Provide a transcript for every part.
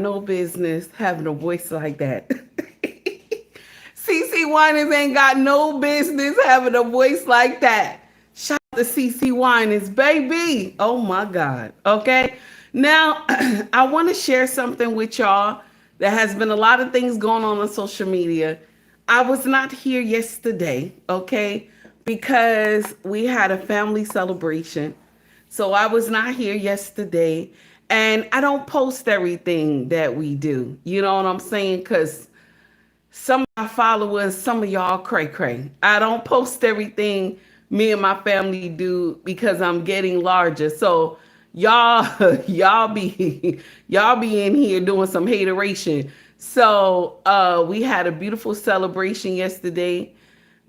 no business having a voice like that. CC Winans ain't got no business having a voice like that. Shout out to CC Winans, baby. Oh my God. Okay. Now, I want to share something with y'all. There has been a lot of things going on social media. I was not here yesterday, okay, because we had a family celebration. So I was not here yesterday. And I don't post everything that we do. You know what I'm saying? Because some of my followers, some of y'all cray cray. I don't post everything me and my family do because I'm getting larger. So y'all, y'all be in here doing some hateration. So we had a beautiful celebration yesterday.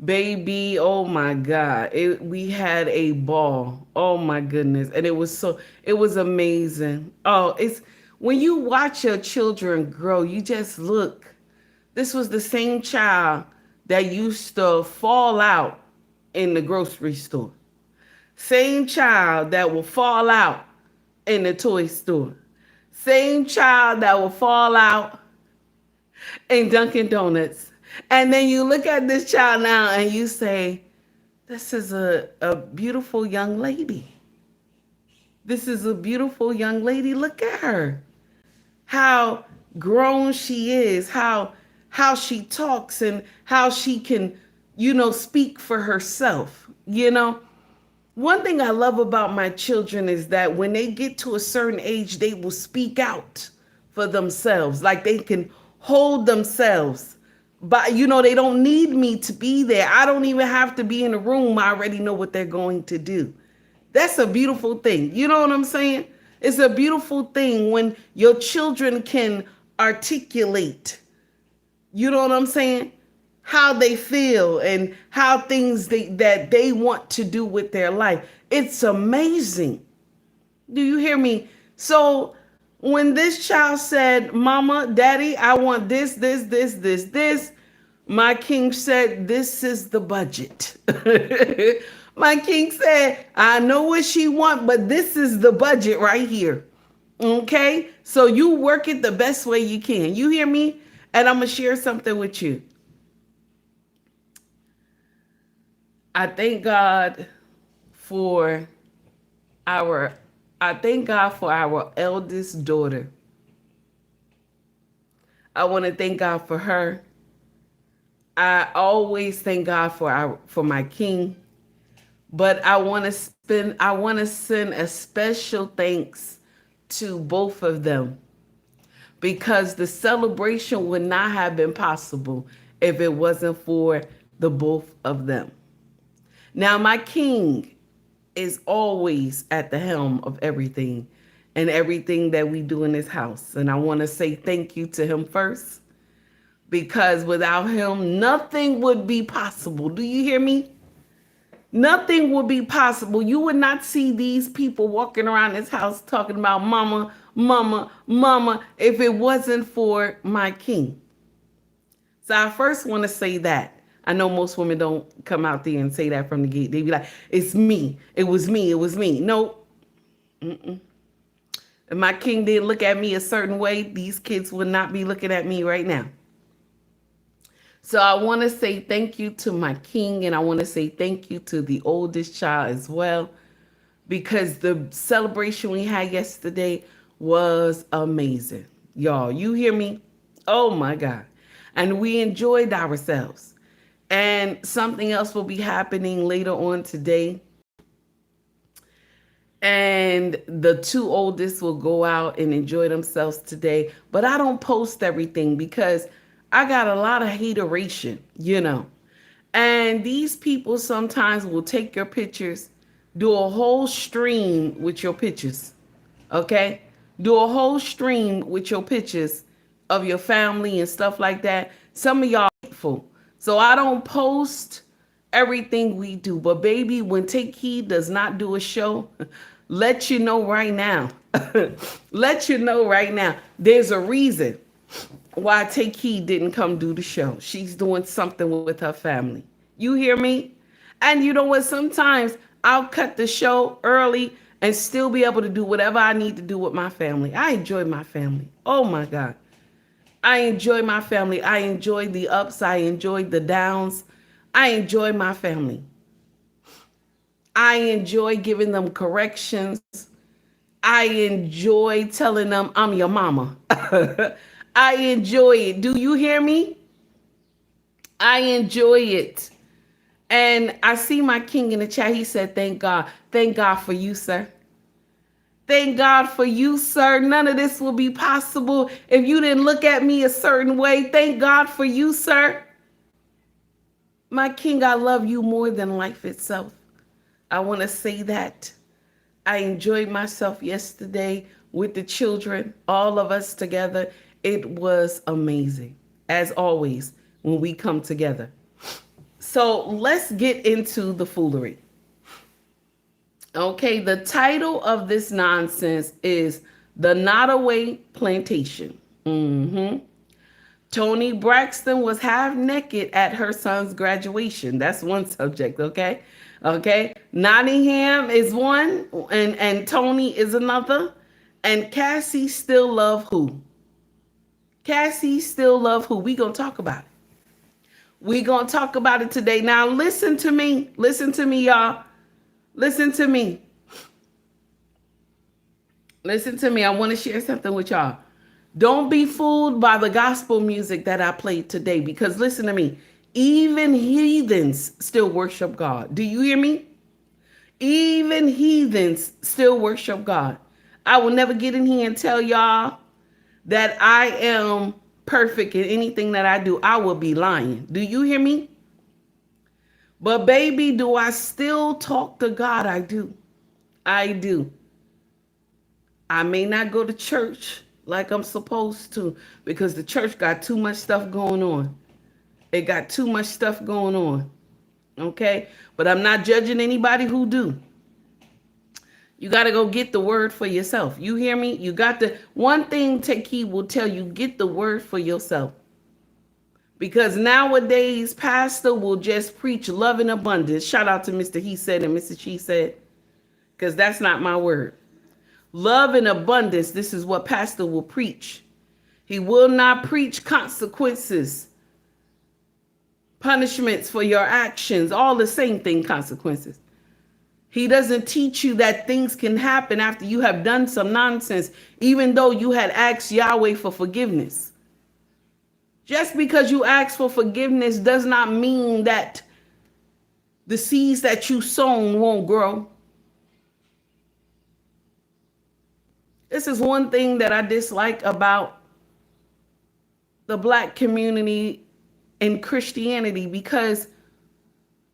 Baby, oh my God. We had a ball. Oh my goodness. And it was amazing. Oh, it's when you watch your children grow, you just look. This was the same child that used to fall out in the grocery store. Same child that will fall out in the toy store. Same child that will fall out in Dunkin' Donuts. And then you look at this child now and you say, this is a beautiful young lady. This is a beautiful young lady. Look at her. How grown she is, how she talks and how she can, speak for herself. One thing I love about my children is that when they get to a certain age, they will speak out for themselves. Like they can hold themselves. But, they don't need me to be there. I don't even have to be in the room. I already know what they're going to do. That's a beautiful thing. You know what I'm saying? It's a beautiful thing when your children can articulate, you know what I'm saying, how they feel and how things that they want to do with their life. It's amazing. Do you hear me? So when this child said, Mama, Daddy, I want this, my king said, this is the budget. My king said, I know what she want, but this is the budget right here. Okay? So you work it the best way you can. You hear me? And I'm going to share something with you. I thank God for our eldest daughter. I want to thank God for her. I always thank God for my king. But I want to send a special thanks to both of them, because the celebration would not have been possible if it wasn't for the both of them. Now, my king is always at the helm of everything and everything that we do in this house. And I want to say thank you to him first, because without him, nothing would be possible. Do you hear me? Nothing would be possible. You would not see these people walking around this house talking about mama, mama, mama, if it wasn't for my king. So I first want to say that. I know most women don't come out there and say that from the gate. They be like, it's me. It was me. It was me. No. If my king didn't look at me a certain way, these kids would not be looking at me right now. So I want to say thank you to my king, and I want to say thank you to the oldest child as well, because the celebration we had yesterday was amazing. Y'all, you hear me? Oh my God. And we enjoyed ourselves. And something else will be happening later on today. And the two oldest will go out and enjoy themselves today. But I don't post everything because I got a lot of hateration, and these people sometimes will take your pictures, do a whole stream with your pictures, okay? Do a whole stream with your pictures of your family and stuff like that. Some of y'all are hateful. So I don't post everything we do. But baby, when Take Heed does not do a show, let you know right now. Let you know right now. There's a reason why Take Heed didn't come do the show. She's doing something with her family. You hear me? And you know what? Sometimes I'll cut the show early and still be able to do whatever I need to do with my family. I enjoy my family. Oh my God. I enjoy my family. I enjoy the ups. I enjoy the downs. I enjoy my family. I enjoy giving them corrections. I enjoy telling them I'm your mama. I enjoy it. Do you hear me? I enjoy it. And I see my king in the chat. He said, thank God. Thank God for you, sir. Thank God for you, sir. None of this will be possible if you didn't look at me a certain way. Thank God for you, sir. My king, I love you more than life itself. I want to say that. I enjoyed myself yesterday with the children, all of us together. It was amazing, as always, when we come together. So let's get into the foolery. Okay, the title of this nonsense is The Nottoway Plantation. TONI BRAXTON was half naked at her son's graduation. That's one subject, okay? Okay, Nottingham is one, and TONI is another. And Cassie still love who? Cassie still love who? We gonna talk about it. We gonna talk about it today. Now listen to me. Listen to me, y'all. Listen to me. Listen to me. I want to share something with y'all. Don't be fooled by the gospel music that I played today, because listen to me. Even heathens still worship God. Do you hear me? Even heathens still worship God. I will never get in here and tell y'all that I am perfect in anything that I do. I will be lying. Do you hear me? But baby, do I still talk to God? I do. I do. I may not go to church like I'm supposed to, because the church got too much stuff going on. It got too much stuff going on. Okay? But I'm not judging anybody who do. You got to go get the word for yourself. You hear me? You got to, one thing Taki will tell you, get the word for yourself. Because nowadays, pastor will just preach love in abundance. Shout out to Mr. He Said and Mrs. She Said, because that's not my word. Love in abundance, this is what pastor will preach. He will not preach consequences, punishments for your actions, all the same thing, consequences. He doesn't teach you that things can happen after you have done some nonsense, even though you had asked Yahweh for forgiveness. Just because you ask for forgiveness does not mean that the seeds that you sown won't grow. This is one thing that I dislike about the Black community and Christianity, because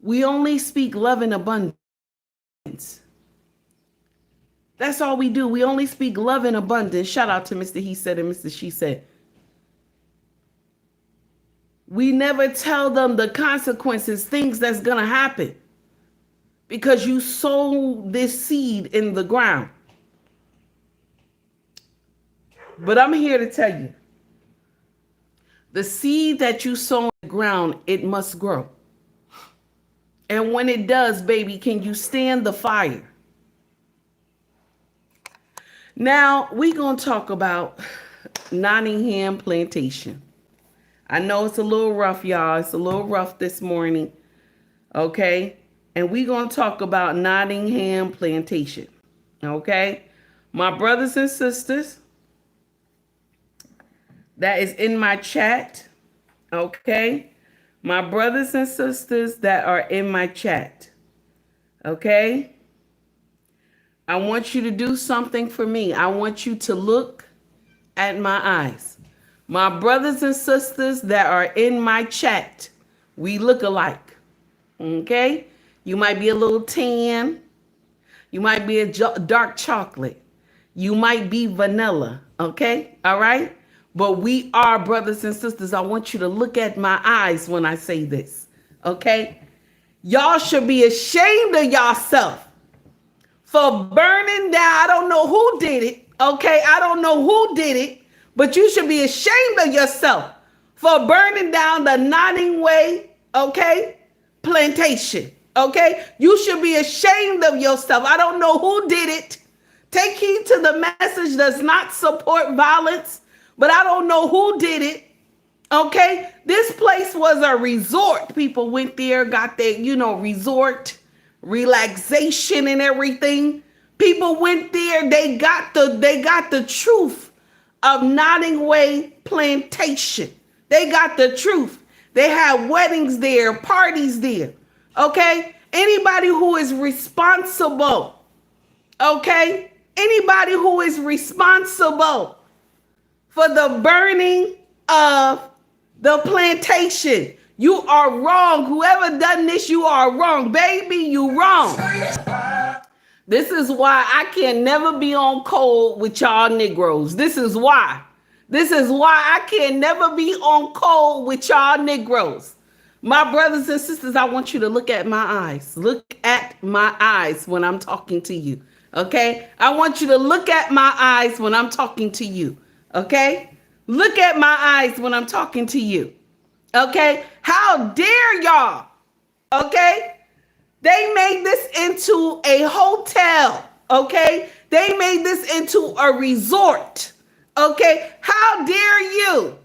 we only speak love in abundance. That's all we do. We only speak love in abundance. Shout out to Mr. He Said and Mr. She Said. We never tell them the consequences, things that's going to happen, because you sow this seed in the ground. But I'm here to tell you, the seed that you sow in the ground, it must grow. And when it does, baby, can you stand the fire? Now, we're going to talk about Nottingham Plantation. I know it's a little rough, y'all. It's a little rough this morning. Okay? And we're going to talk about Nottingham Plantation. Okay? My brothers and sisters, that is in my chat. Okay? My brothers and sisters that are in my chat. Okay? I want you to do something for me. I want you to look at my eyes. My brothers and sisters that are in my chat, we look alike. Okay? You might be a little tan. You might be a dark chocolate. You might be vanilla. Okay? All right? But we are brothers and sisters. I want you to look at my eyes when I say this. Okay? Y'all should be ashamed of yourself for burning down. I don't know who did it. Okay? I don't know who did it. But you should be ashamed of yourself for burning down the Nottoway, okay, plantation, okay? You should be ashamed of yourself. I don't know who did it, Take heed to the message does not support violence, but I don't know who did it. Okay, this place was a resort. People went there, got their, resort relaxation and everything. People went there. They got the truth of Nottoway Plantation. They got the truth. They had weddings there, parties there. Okay, anybody who is responsible. Okay, anybody who is responsible for the burning of the plantation, you are wrong. Whoever done this, you are wrong. Baby, you wrong. This is why I can never be on code with y'all Negroes. This is why. This is why I can never be on code with y'all Negroes. My brothers and sisters, I want you to look at my eyes. Look at my eyes when I'm talking to you. Okay? I want you to look at my eyes when I'm talking to you. Okay? Look at my eyes when I'm talking to you. Okay? How dare y'all? Okay? They made this into a hotel. Okay? They made this into a resort. Okay? How dare you?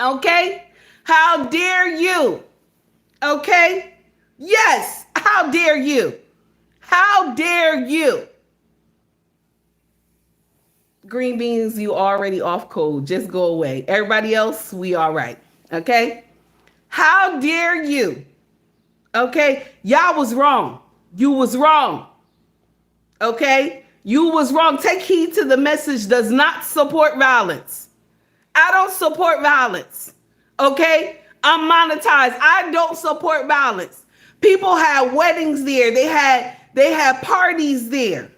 Okay? How dare you? Okay? Yes. How dare you? How dare you? Green beans, you already off code. Just go away. Everybody else, we all right. Okay? How dare you? Okay? Y'all was wrong. You was wrong. Okay? You was wrong. Take heed to the message does not support violence. I don't support violence. Okay? I'm monetized. I don't support violence. People had weddings there. They had parties there.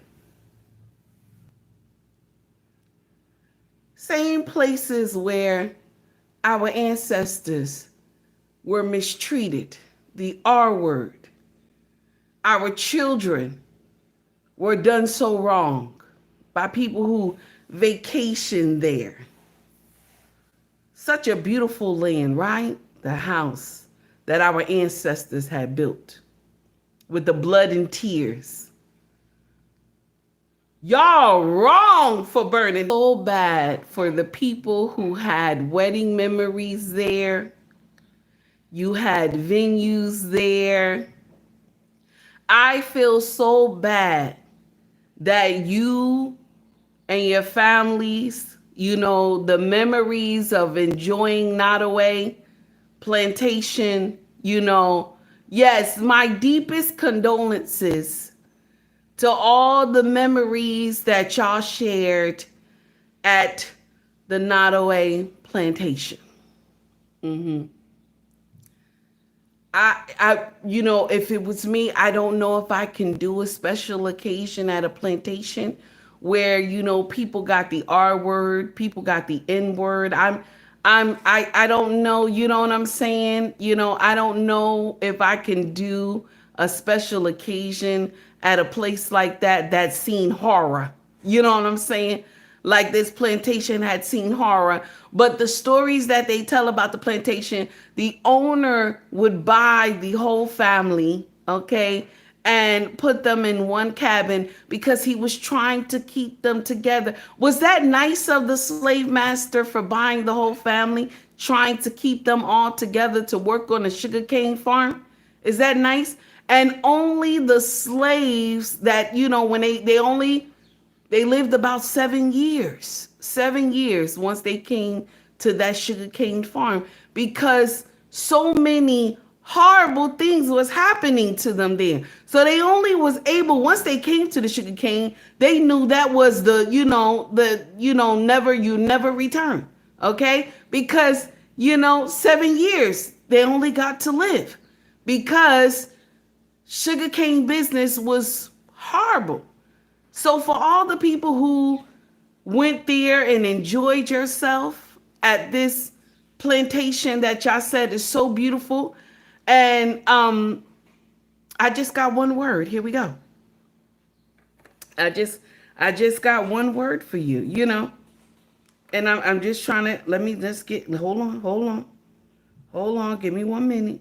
Same places where our ancestors were mistreated, the R word. Our children were done so wrong by people who vacation there. Such a beautiful land, right? The house that our ancestors had built with the blood and tears. Y'all wrong for burning. So bad for the people who had wedding memories there. You had venues there. I feel so bad that you and your families, the memories of enjoying Nottoway Plantation, yes, my deepest condolences to all the memories that y'all shared at the Nottoway Plantation. If it was me, I don't know if I can do a special occasion at a plantation where, people got the R word, people got the N word. I don't know, you know what I'm saying? I don't know if I can do a special occasion at a place like that's seen horror. You know what I'm saying? Like this plantation had seen horror. But the stories that they tell about the plantation, the owner would buy the whole family, okay, and put them in one cabin because he was trying to keep them together. Was that nice of the slave master for buying the whole family, trying to keep them all together to work on a sugarcane farm? Is that nice? And only the slaves that, when they lived about 7 years. 7 years once they came to that sugarcane farm, because so many horrible things was happening to them there. So they only was able, once they came to the sugarcane, they knew that was never return. Okay? Because, 7 years they only got to live because sugarcane business was horrible. So for all the people who went there and enjoyed yourself at this plantation that y'all said is so beautiful, and I just got one word. Here we go. I just got one word for you, and I'm just trying to, let me just get, hold on, give me 1 minute.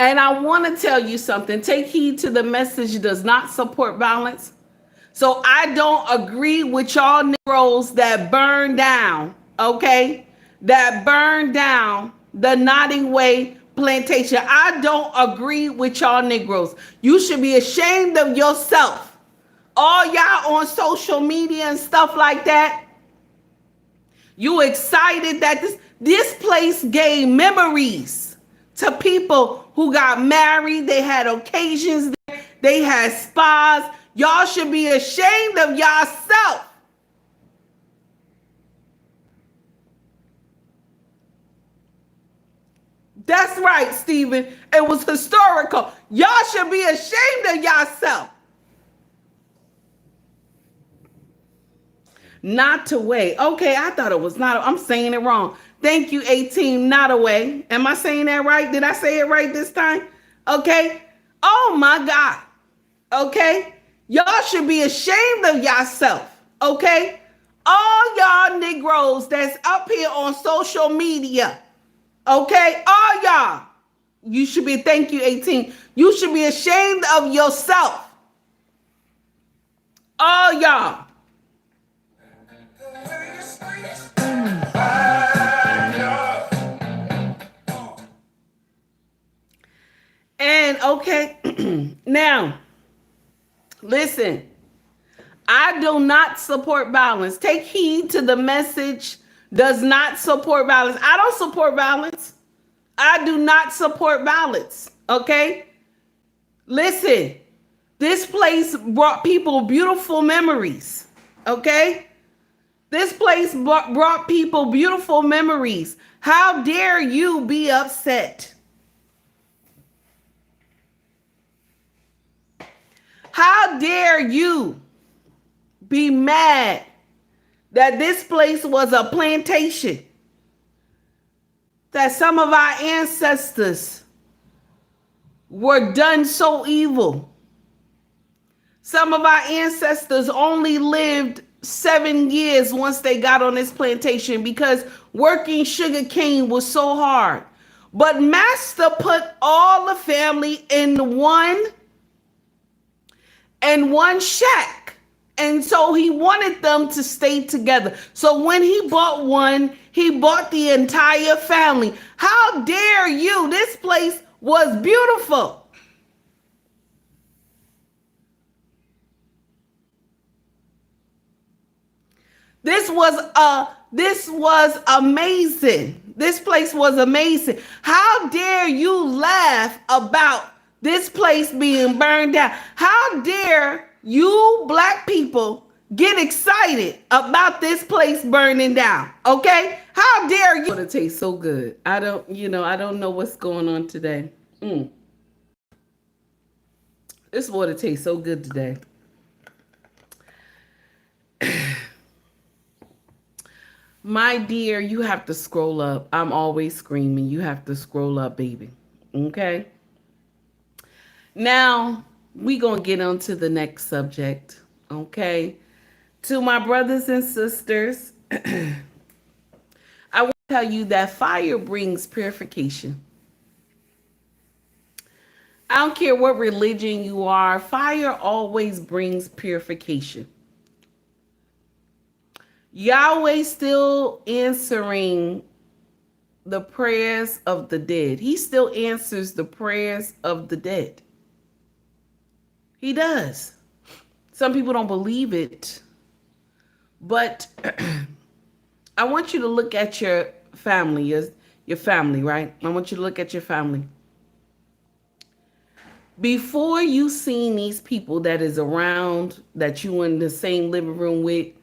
And I want to tell you something. Take heed to the message does not support violence. So I don't agree with y'all Negroes that burn down, okay? That burn down the Nottoway Plantation. I don't agree with y'all Negroes. You should be ashamed of yourself. All y'all on social media and stuff like that. You excited that this place gave memories to people who got married. They had occasions there. They had spas. Y'all should be ashamed of yourself. That's right, Stephen. It was historical. Y'all should be ashamed of yourself. Nottoway. Okay, I thought it was not. I'm saying it wrong. Thank you, 18 Nottoway. Am I saying that right? Did I say it right this time? Okay. Oh my God. Okay. Y'all should be ashamed of yourself. Okay. All y'all Negroes that's up here on social media. Okay. All y'all. You should be, thank you, 18. You should be ashamed of yourself. All y'all. And okay, now, listen, I do not support violence. Take heed to the message does not support violence. I don't support violence. I do not support violence. Okay? Listen, this place brought people beautiful memories. Okay? This place brought people beautiful memories. How dare you be upset? How dare you be mad that this place was a plantation? That some of our ancestors were done so evil. Some of our ancestors only lived 7 years once they got on this plantation because working sugar cane was so hard. But Master put all the family in one shack. And so he wanted them to stay together. So when he bought one, he bought the entire family. How dare you? This place was beautiful. This was amazing. This place was amazing. How dare you laugh about this place being burned down? How dare you black people get excited about this place burning down? Okay? How dare you? It tastes so good. I don't know what's going on today. This water tastes so good today. My dear, you have to scroll up. I'm always screaming. You have to scroll up, baby. Okay? Now, we going to get on to the next subject. Okay? To my brothers and sisters, I want to tell you that fire brings purification. I don't care what religion you are, fire always brings purification. Yahweh still answering the prayers of the dead. He still answers the prayers of the dead. He does. Some people don't believe it. But I want you to look at your family, your family, right? I want you to look at your family. Before you seen these people that is around, that you in the same living room with,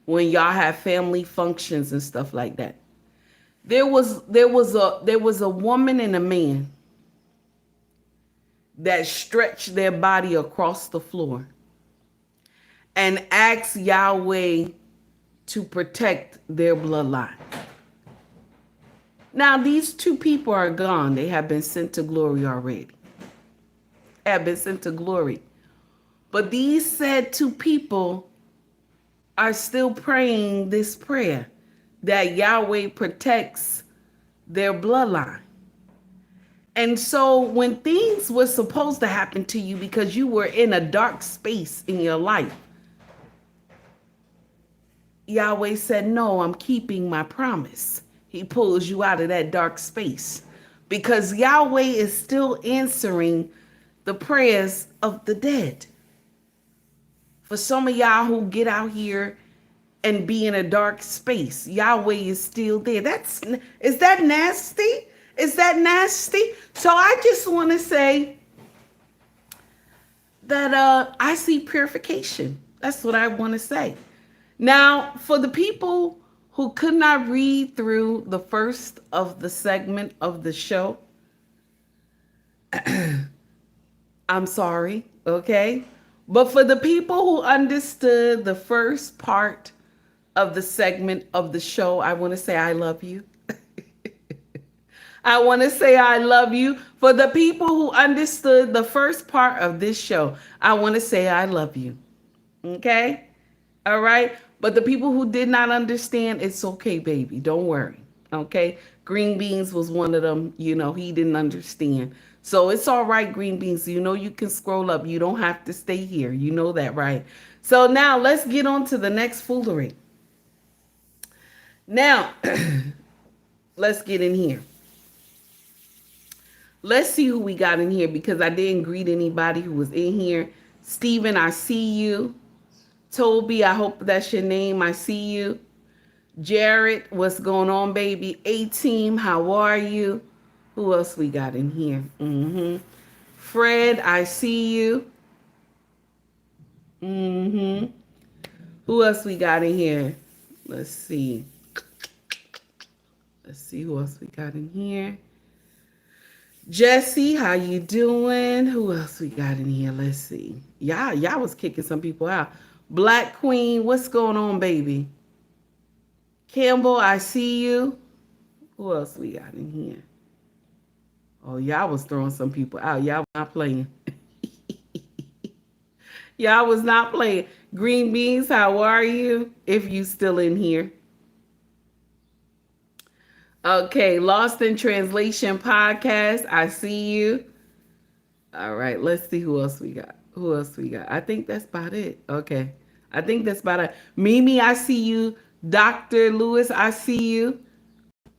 when y'all have family functions and stuff like that, there was a woman and a man that stretched their body across the floor and asked Yahweh to protect their bloodline. Now these two people are gone. They have been sent to glory already. Have been sent to glory. But these said two people are still praying this prayer that Yahweh protects their bloodline. And so when things were supposed to happen to you because you were in a dark space in your life, Yahweh said, no, I'm keeping my promise. He pulls you out of that dark space because Yahweh is still answering the prayers of the dead. For some of y'all who get out here and be in a dark space, Yahweh is still there. Is that nasty? Is that nasty? So I just want to say that I see purification. That's what I want to say. Now, for the people who could not read through the first of the segment of the show, I'm sorry, okay? But for the people who understood the first part of the segment of the show, I want to say I love you. I want to say I love you. For the people who understood the first part of this show, I want to say I love you. Okay? All right? But the people who did not understand, it's okay, baby. Don't worry. Okay? Green Beans was one of them. You know, he didn't understand. So it's all right, Green Beans. You know you can scroll up. You don't have to stay here. You know that, right? So now let's get on to the next foolery. Now, let's get in here. Let's see who we got in here because I didn't greet anybody who was in here. Steven, I see you. Toby, I hope that's your name. I see you. Jared, what's going on, baby? A-Team, how are you? Who else we got in here? Fred, I see you. Who else we got in here? Let's see. Let's see who else we got in here. Jesse, how you doing? Who else we got in here? Let's see. Y'all was kicking some people out. Black Queen, what's going on, baby? Campbell, I see you. Who else we got in here? Oh, y'all was throwing some people out. Y'all was not playing. Y'all was not playing. Green Beans, how are you? If you still in here. Okay, Lost in Translation podcast. I see you. All right, let's see who else we got. Who else we got? I think that's about it. Okay. I think that's about it. Mimi, I see you. Dr. Lewis, I see you.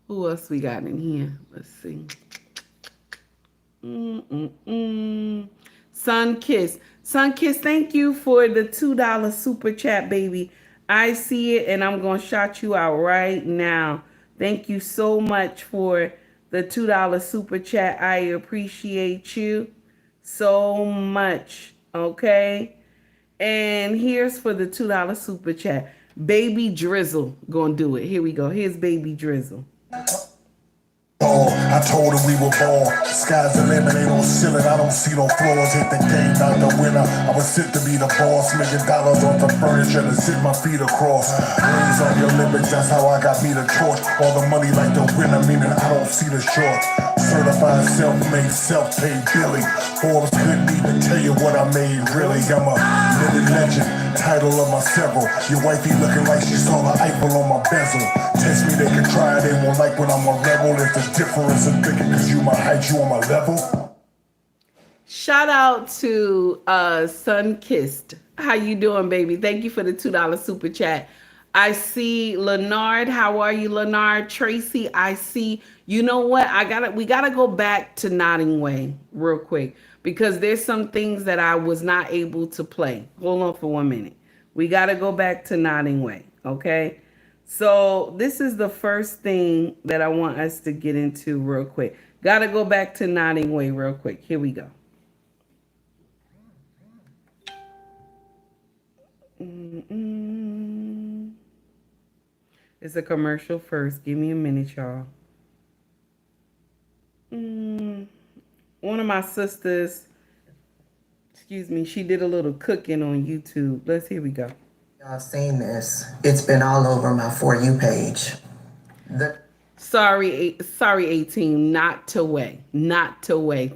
Who else we got in here? Let's see. Sunkiss. Sunkiss, thank you for the $2 super chat, baby. I see it and I'm going to shout you out right now. Thank you so much for the $2 super chat. I appreciate you so much. Okay. And here's for the $2 super chat. Baby Drizzle gonna do it. Here we go. Here's Baby Drizzle. I told her we were born. Sky's the limit, ain't no ceiling. I don't see no flaws. Hit the game, not the winner. I was fit to be the boss. Making dollars off the furniture to sit my feet across. Raise on your limits, that's how I got me the torch. All the money like the winner, meaning I don't see the short. Certified self-made, self-paid Billy. Forbes couldn't even tell you what I made, really. I'm a living legend, title of my several. Your wifey looking like she saw the Eiffel on my bezel. Test me, they can try, they won't like when I'm a rebel. If the difference is bigger, cause you my height, you on my level. Shout out to Sunkissed. How you doing, baby? Thank you for the $2 super chat. I see Leonard. How are you, Leonard? Tracy, I see. You know what? We gotta go back to Nottoway real quick because there's some things that I was not able to play. Hold on for 1 minute. We gotta go back to Nottoway, okay? So this is the first thing that I want us to get into real quick. Gotta go back to Nottoway real quick. Here we go. It's a commercial first. Give me a minute, y'all. One of my sisters, excuse me, she did a little cooking on YouTube. Here we go. Y'all seen this. It's been all over my For You page. Sorry, 18, Nottoway.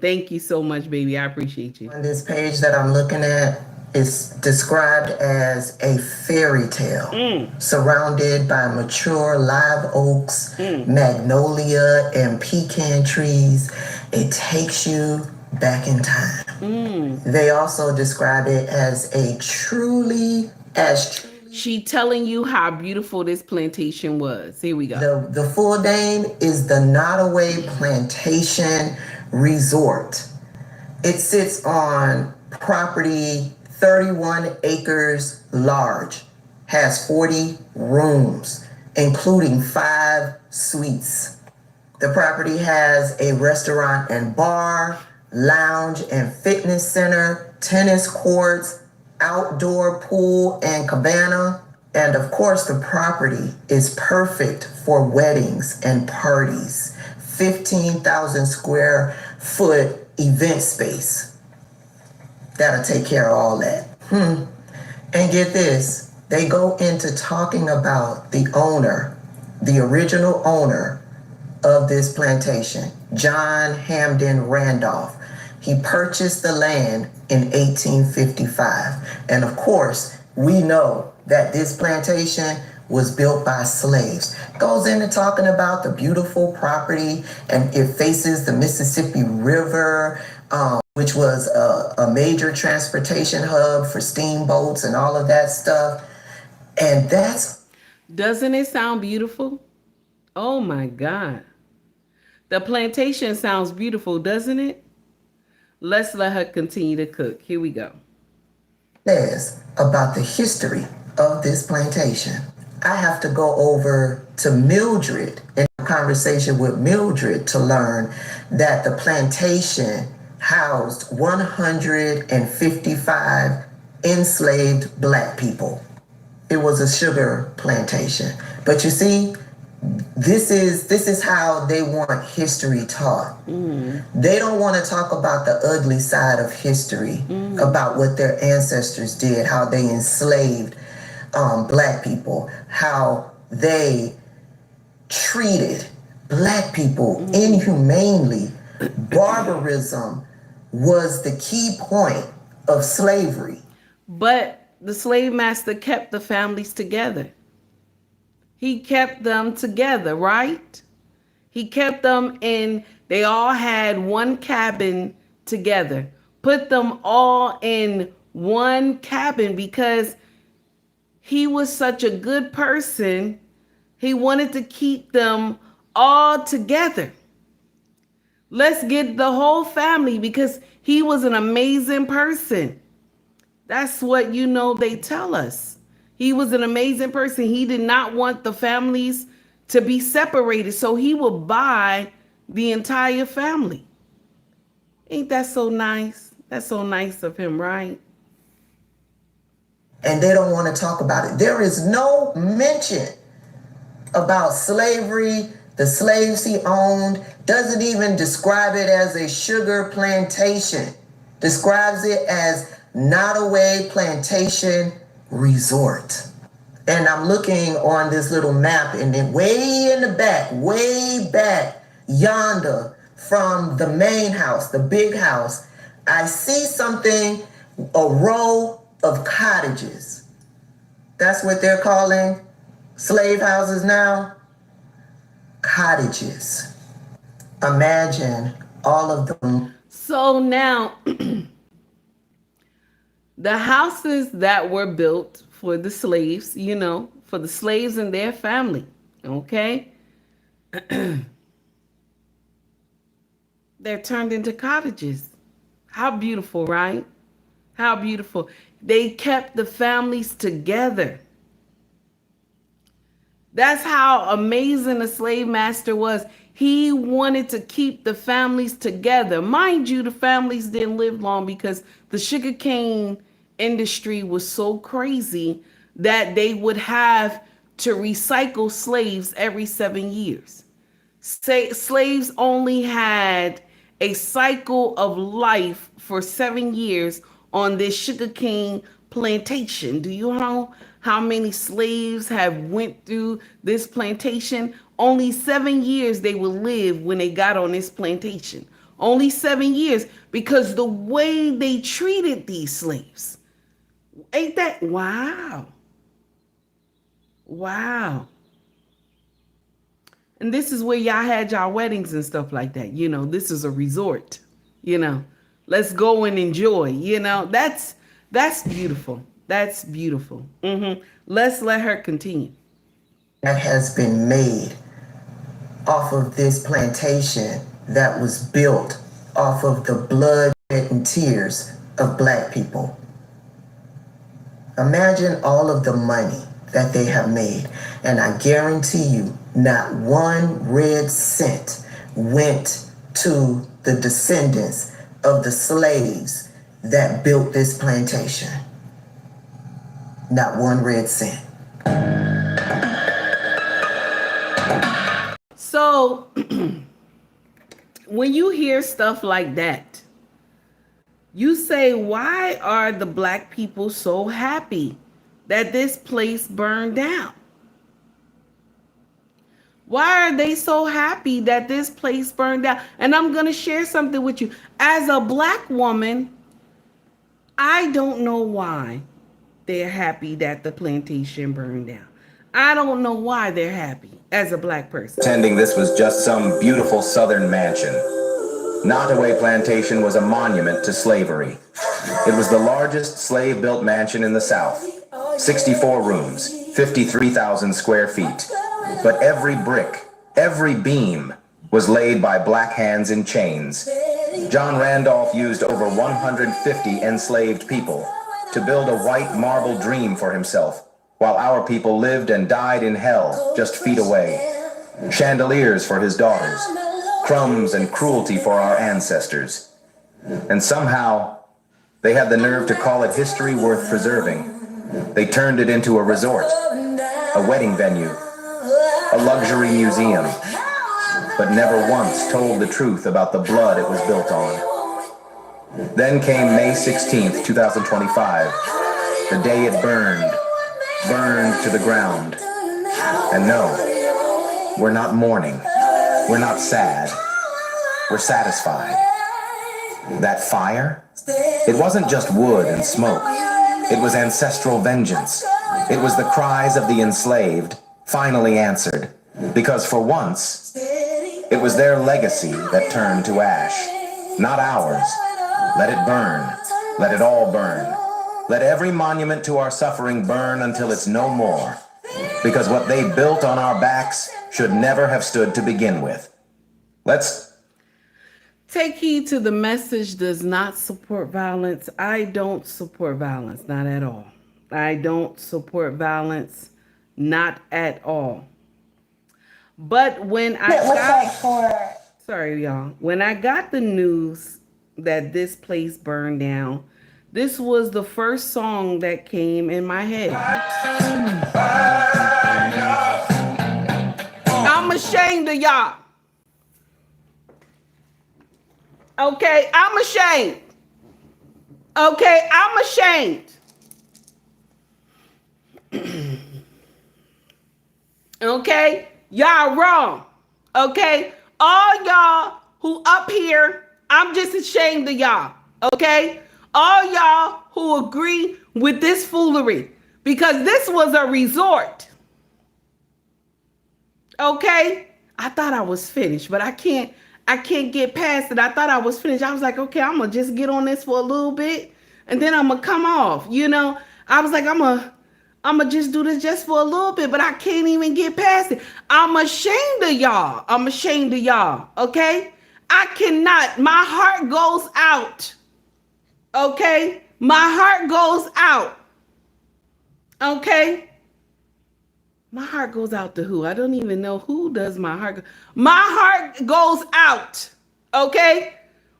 Thank you so much, baby. I appreciate you. On this page that I'm looking at, It's described as a fairy tale, surrounded by mature live oaks, magnolia, and pecan trees. It takes you back in time. They also describe it as She telling you how beautiful this plantation was. Here we go. the full name is the Nottoway Plantation Resort. It sits on property 31 acres large, has 40 rooms, including 5 suites. The property has a restaurant and bar, lounge and fitness center, tennis courts, outdoor pool and cabana. And of course, the property is perfect for weddings and parties. 15,000 square foot event space. That'll take care of all that. And get this, they go into talking about the owner, the original owner of this plantation, John Hamden Randolph. He purchased the land in 1855. And of course, we know that this plantation was built by slaves. Goes into talking about the beautiful property, and it faces the Mississippi River, which was a major transportation hub for steamboats and all of that stuff. And that's... Doesn't it sound beautiful? Oh my God. The plantation sounds beautiful, doesn't it? Let's let her continue to cook. Here we go. Says about the history of this plantation. I have to go over to Mildred in a conversation with Mildred to learn that the plantation housed 155 enslaved black people. It was a sugar plantation. But you see, this is how they want history taught. They don't want to talk about the ugly side of history, about what their ancestors did, how they enslaved black people, how they treated black people inhumanely. Barbarism was the key point of slavery. But the slave master kept the families together. He kept them together, right? He kept them they all had one cabin together. Put them all in one cabin because he was such a good person. He wanted to keep them all together. Let's get the whole family because he was an amazing person. That's what, they tell us. He was an amazing person. He did not want the families to be separated, so he would buy the entire family. Ain't that so nice? That's so nice of him, right? And they don't want to talk about it. There is no mention about slavery, the slaves he owned, doesn't even describe it as a sugar plantation. Describes it as Nottoway Plantation Resort. And I'm looking on this little map, and then way in the back, way back yonder from the main house, the big house, I see something, a row of cottages. That's what they're calling slave houses now. Cottages. Imagine all of them. So now, the houses that were built for the slaves, for the slaves and their family, okay? They're turned into cottages. How beautiful, right? How beautiful. They kept the families together. That's how amazing a slave master was. He wanted to keep the families together. Mind you, the families didn't live long because the sugarcane industry was so crazy that they would have to recycle slaves every 7 years. Slaves only had a cycle of life for 7 years on this sugarcane plantation. Do you know how many slaves have went through this plantation? Only 7 years they would live when they got on this plantation. Only 7 years, because the way they treated these slaves, Ain't that wow? Wow. And this is where y'all had y'all weddings and stuff like that. You know, this is a resort. You know, let's go and enjoy. You know, that's beautiful. That's beautiful. Let's let her continue. That has been made off of this plantation that was built off of the blood and tears of Black people. Imagine all of the money that they have made, and I guarantee you not one red cent went to the descendants of the slaves that built this plantation. Not one red cent. So when you hear stuff like that, you say, why are the Black people so happy that this place burned down? Why are they so happy that this place burned down? And I'm going to share something with you. As a Black woman, I don't know why they're happy that the plantation burned down. I don't know why they're happy as a Black person. Pretending this was just some beautiful southern mansion. Nottoway Plantation was a monument to slavery. It was the largest slave-built mansion in the South. 64 rooms, 53,000 square feet. But every brick, every beam was laid by Black hands in chains. John Randolph used over 150 enslaved people to build a white marble dream for himself, while our people lived and died in hell just feet away. Chandeliers for his daughters, crumbs and cruelty for our ancestors. And somehow, they had the nerve to call it history worth preserving. They turned it into a resort, a wedding venue, a luxury museum, but never once told the truth about the blood it was built on. Then came May 16th, 2025, the day it burned to the ground. And no, we're not mourning, we're not sad, we're satisfied. That fire, it wasn't just wood and smoke, it was ancestral vengeance. It was the cries of the enslaved, finally answered, because for once, it was their legacy that turned to ash, not ours. Let it burn. Let it all burn. Let every monument to our suffering burn until it's no more, because what they built on our backs should never have stood to begin with. Let's take heed to the message does not support violence. I don't support violence, not at all. I don't support violence, not at all. But when I got, sorry y'all, when I got the news that this place burned down, this was the first song that came in my head. I'm ashamed of y'all. Okay, I'm ashamed. Okay, I'm ashamed. Okay, y'all wrong. Okay, all y'all who up here, I'm just ashamed of y'all. Okay, all y'all who agree with this foolery, because this was a resort. Okay, I thought I was finished, but I can't get past it. I thought I was finished. I was like, okay, I'm gonna just get on this for a little bit and then I'm gonna come off. You know, I was like, I'm gonna just do this just for a little bit, but I can't even get past it. I'm ashamed of y'all. I'm ashamed of y'all. Okay, I cannot. My heart goes out. Okay, my heart goes out. Okay. My heart goes out to who? I don't even know who does my heart. My heart goes out. Okay?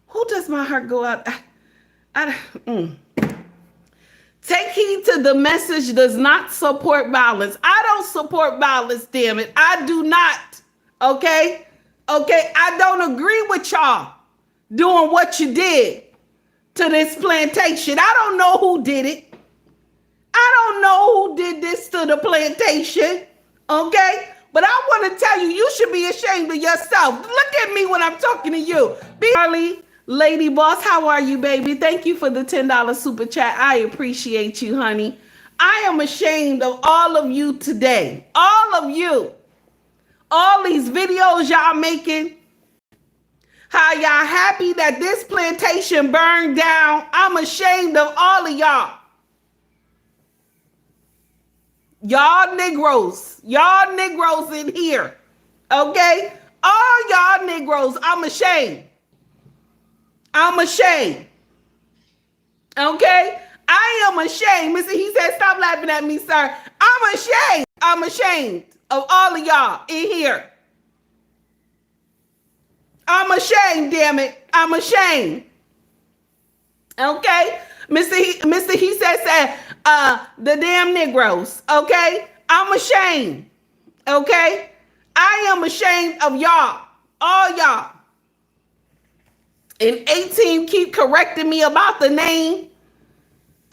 Who does my heart go out? Take heed to the message does not support violence. I don't support violence, damn it. I do not. Okay? Okay? I don't agree with y'all doing what you did to this plantation. I don't know who did it. I don't know who did this to the plantation, okay? But I want to tell you, you should be ashamed of yourself. Look at me when I'm talking to you. Charlie, Lady Boss, how are you, baby? Thank you for the $10 super chat. I appreciate you, honey. I am ashamed of all of you today. All of you. All these videos y'all making. How y'all happy that this plantation burned down. I'm ashamed of all of y'all. Y'all Negroes. Y'all Negroes in here. Okay? All y'all Negroes, I'm ashamed. I'm ashamed. Okay? I am ashamed. Mr. He said, stop laughing at me, sir. I'm ashamed. I'm ashamed of all of y'all in here. I'm ashamed, damn it. I'm ashamed. Okay? Mr. He said, the damn Negroes. Okay? I'm ashamed. Okay? I am ashamed of y'all. All y'all. And 18 keep correcting me about the name.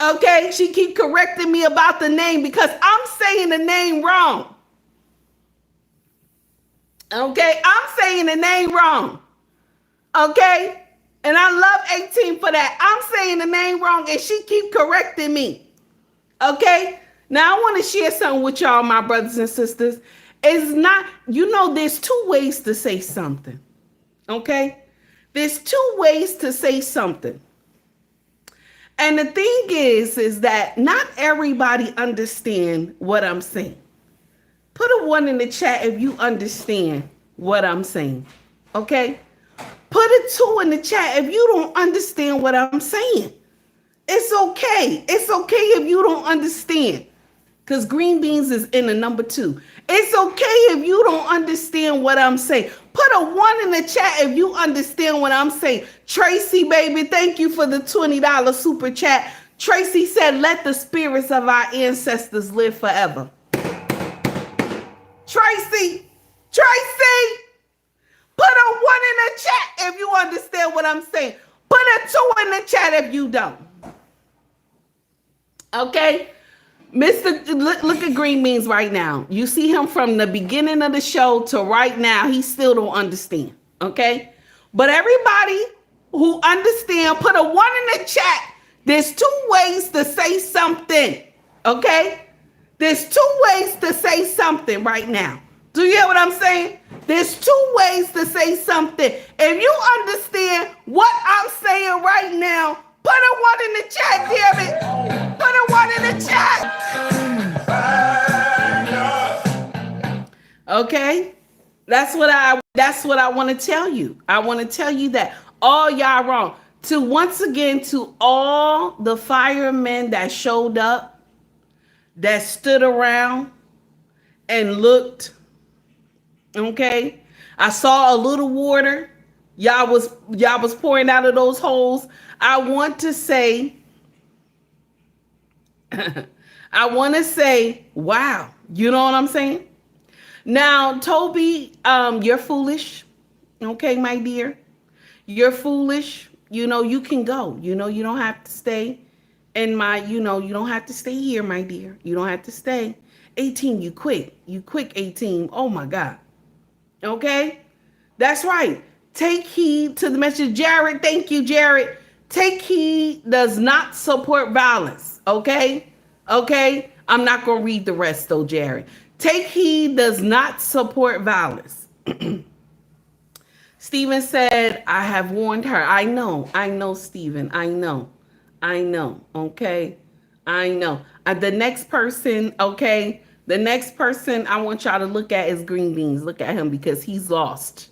Okay? She keep correcting me about the name because I'm saying the name wrong. Okay? I'm saying the name wrong. Okay? And I love 18 for that. I'm saying the name wrong and she keep correcting me. Okay? Now I want to share something with y'all, my brothers and sisters. It's not, there's two ways to say something. Okay? There's two ways to say something. And the thing is that not everybody understand what I'm saying. Put a 1 in the chat if you understand what I'm saying. Okay? Put a 2 in the chat if you don't understand what I'm saying. It's okay. It's okay if you don't understand. Because green beans is in the number 2. It's okay if you don't understand what I'm saying. Put a 1 in the chat if you understand what I'm saying. Tracy, baby, thank you for the $20 super chat. Tracy said, let the spirits of our ancestors live forever. Tracy, put a 1 in the chat if you understand what I'm saying. Put a 2 in the chat if you don't. Okay? Look at green beans right now. You see him from the beginning of the show to right now. He still don't understand. Okay? But everybody who understand, put a 1 in the chat. There's 2 ways to say something. Okay? There's 2 ways to say something right now. Do you hear what I'm saying? There's 2 ways to say something. If you understand what I'm saying right now, put a 1 in the chat, damn it. Put a 1 in the chat. Okay? That's what I want to tell you. I want to tell you that all y'all wrong. To all the firemen that showed up, that stood around and looked. Okay? I saw a little water. Y'all was pouring out of those holes. I want to say, wow. You know what I'm saying? Now, Toby, you're foolish. Okay, my dear. You're foolish. You can go. You don't have to stay in you don't have to stay here, my dear. You don't have to stay. 18, you quick. You quick, 18. Oh, my God. Okay? That's right. Take heed to the message. Jared, thank you, Jared. Take heed does not support violence. Okay? Okay? I'm not going to read the rest, though, Jared. Take heed does not support violence. Stephen said, I have warned her. I know, Stephen. I know. Okay? I know. The next person, okay? The next person I want y'all to look at is Green Beans. Look at him because he's lost.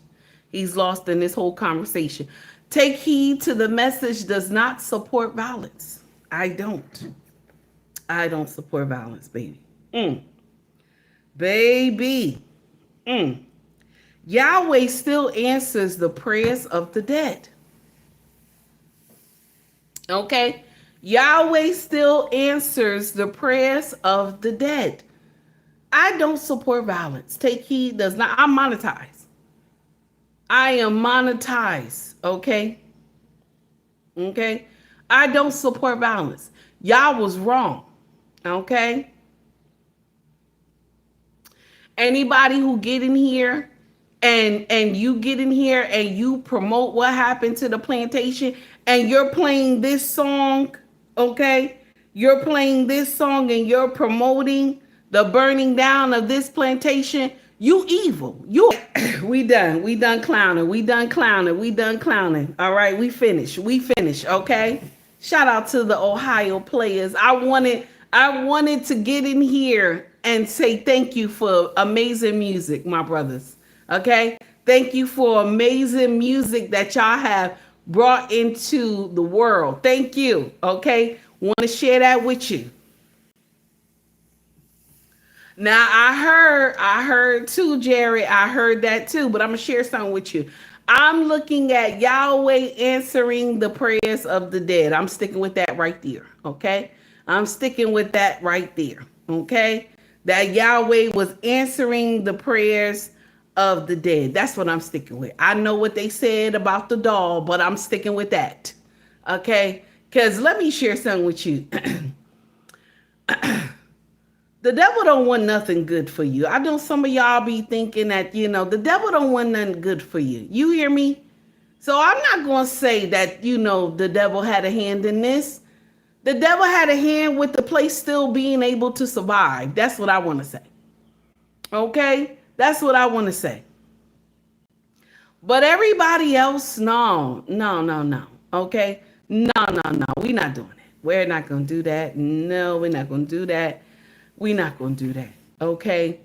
He's lost in this whole conversation. Take heed to the message does not support violence. I don't support violence, baby. Baby. Yahweh still answers the prayers of the dead. Okay? Yahweh still answers the prayers of the dead. I don't support violence. Take heed does not. I'm monetized. I am monetized. Okay? Okay? I don't support violence. Y'all was wrong. Okay? Anybody who get in here and you get in here and you promote what happened to the plantation, and you're playing this song, okay? You're playing this song and you're promoting the burning down of this plantation. You evil. You we done. We done clowning. We done clowning. We done clowning. All right, we finished. We finished, okay? Shout out to the Ohio players. I wanted to get in here and say thank you for amazing music, my brothers. Okay? Thank you for amazing music that y'all have brought into the world. Thank you. Okay? Want to share that with you. Now I heard too, Jerry. I heard that too, but I'm gonna share something with you. I'm looking at Yahweh answering the prayers of the dead. I'm sticking with that right there. Okay? I'm sticking with that right there. Okay? That Yahweh was answering the prayers of the dead. That's what I'm sticking with. I know what they said about the doll, but I'm sticking with that. Okay? Because let me share something with you. The devil don't want nothing good for you. I know some of y'all be thinking that, the devil don't want nothing good for you. You hear me? So I'm not going to say that, the devil had a hand in this. The devil had a hand with the place still being able to survive. That's what I want to say. Okay? That's what I want to say. But everybody else, no. Okay? No. We're not doing it. We're not going to do that. No, we're not going to do that. We're not going to do that. Okay?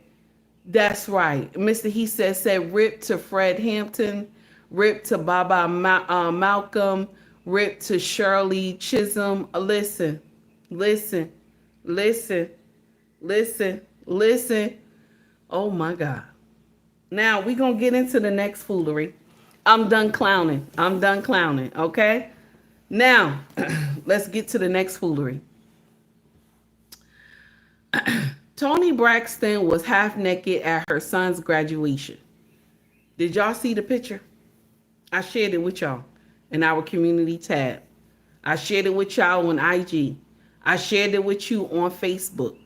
That's right. Mr. He said rip to Fred Hampton, rip to Baba Malcolm, rip to Shirley Chisholm. Listen. Oh my God. Now we're going to get into the next foolery. I'm done clowning. Okay? Now, let's get to the next foolery. TONI Braxton was half naked at her son's graduation. Did y'all see the picture? I shared it with y'all in our community tab. I shared it with y'all on IG. I shared it with you on Facebook.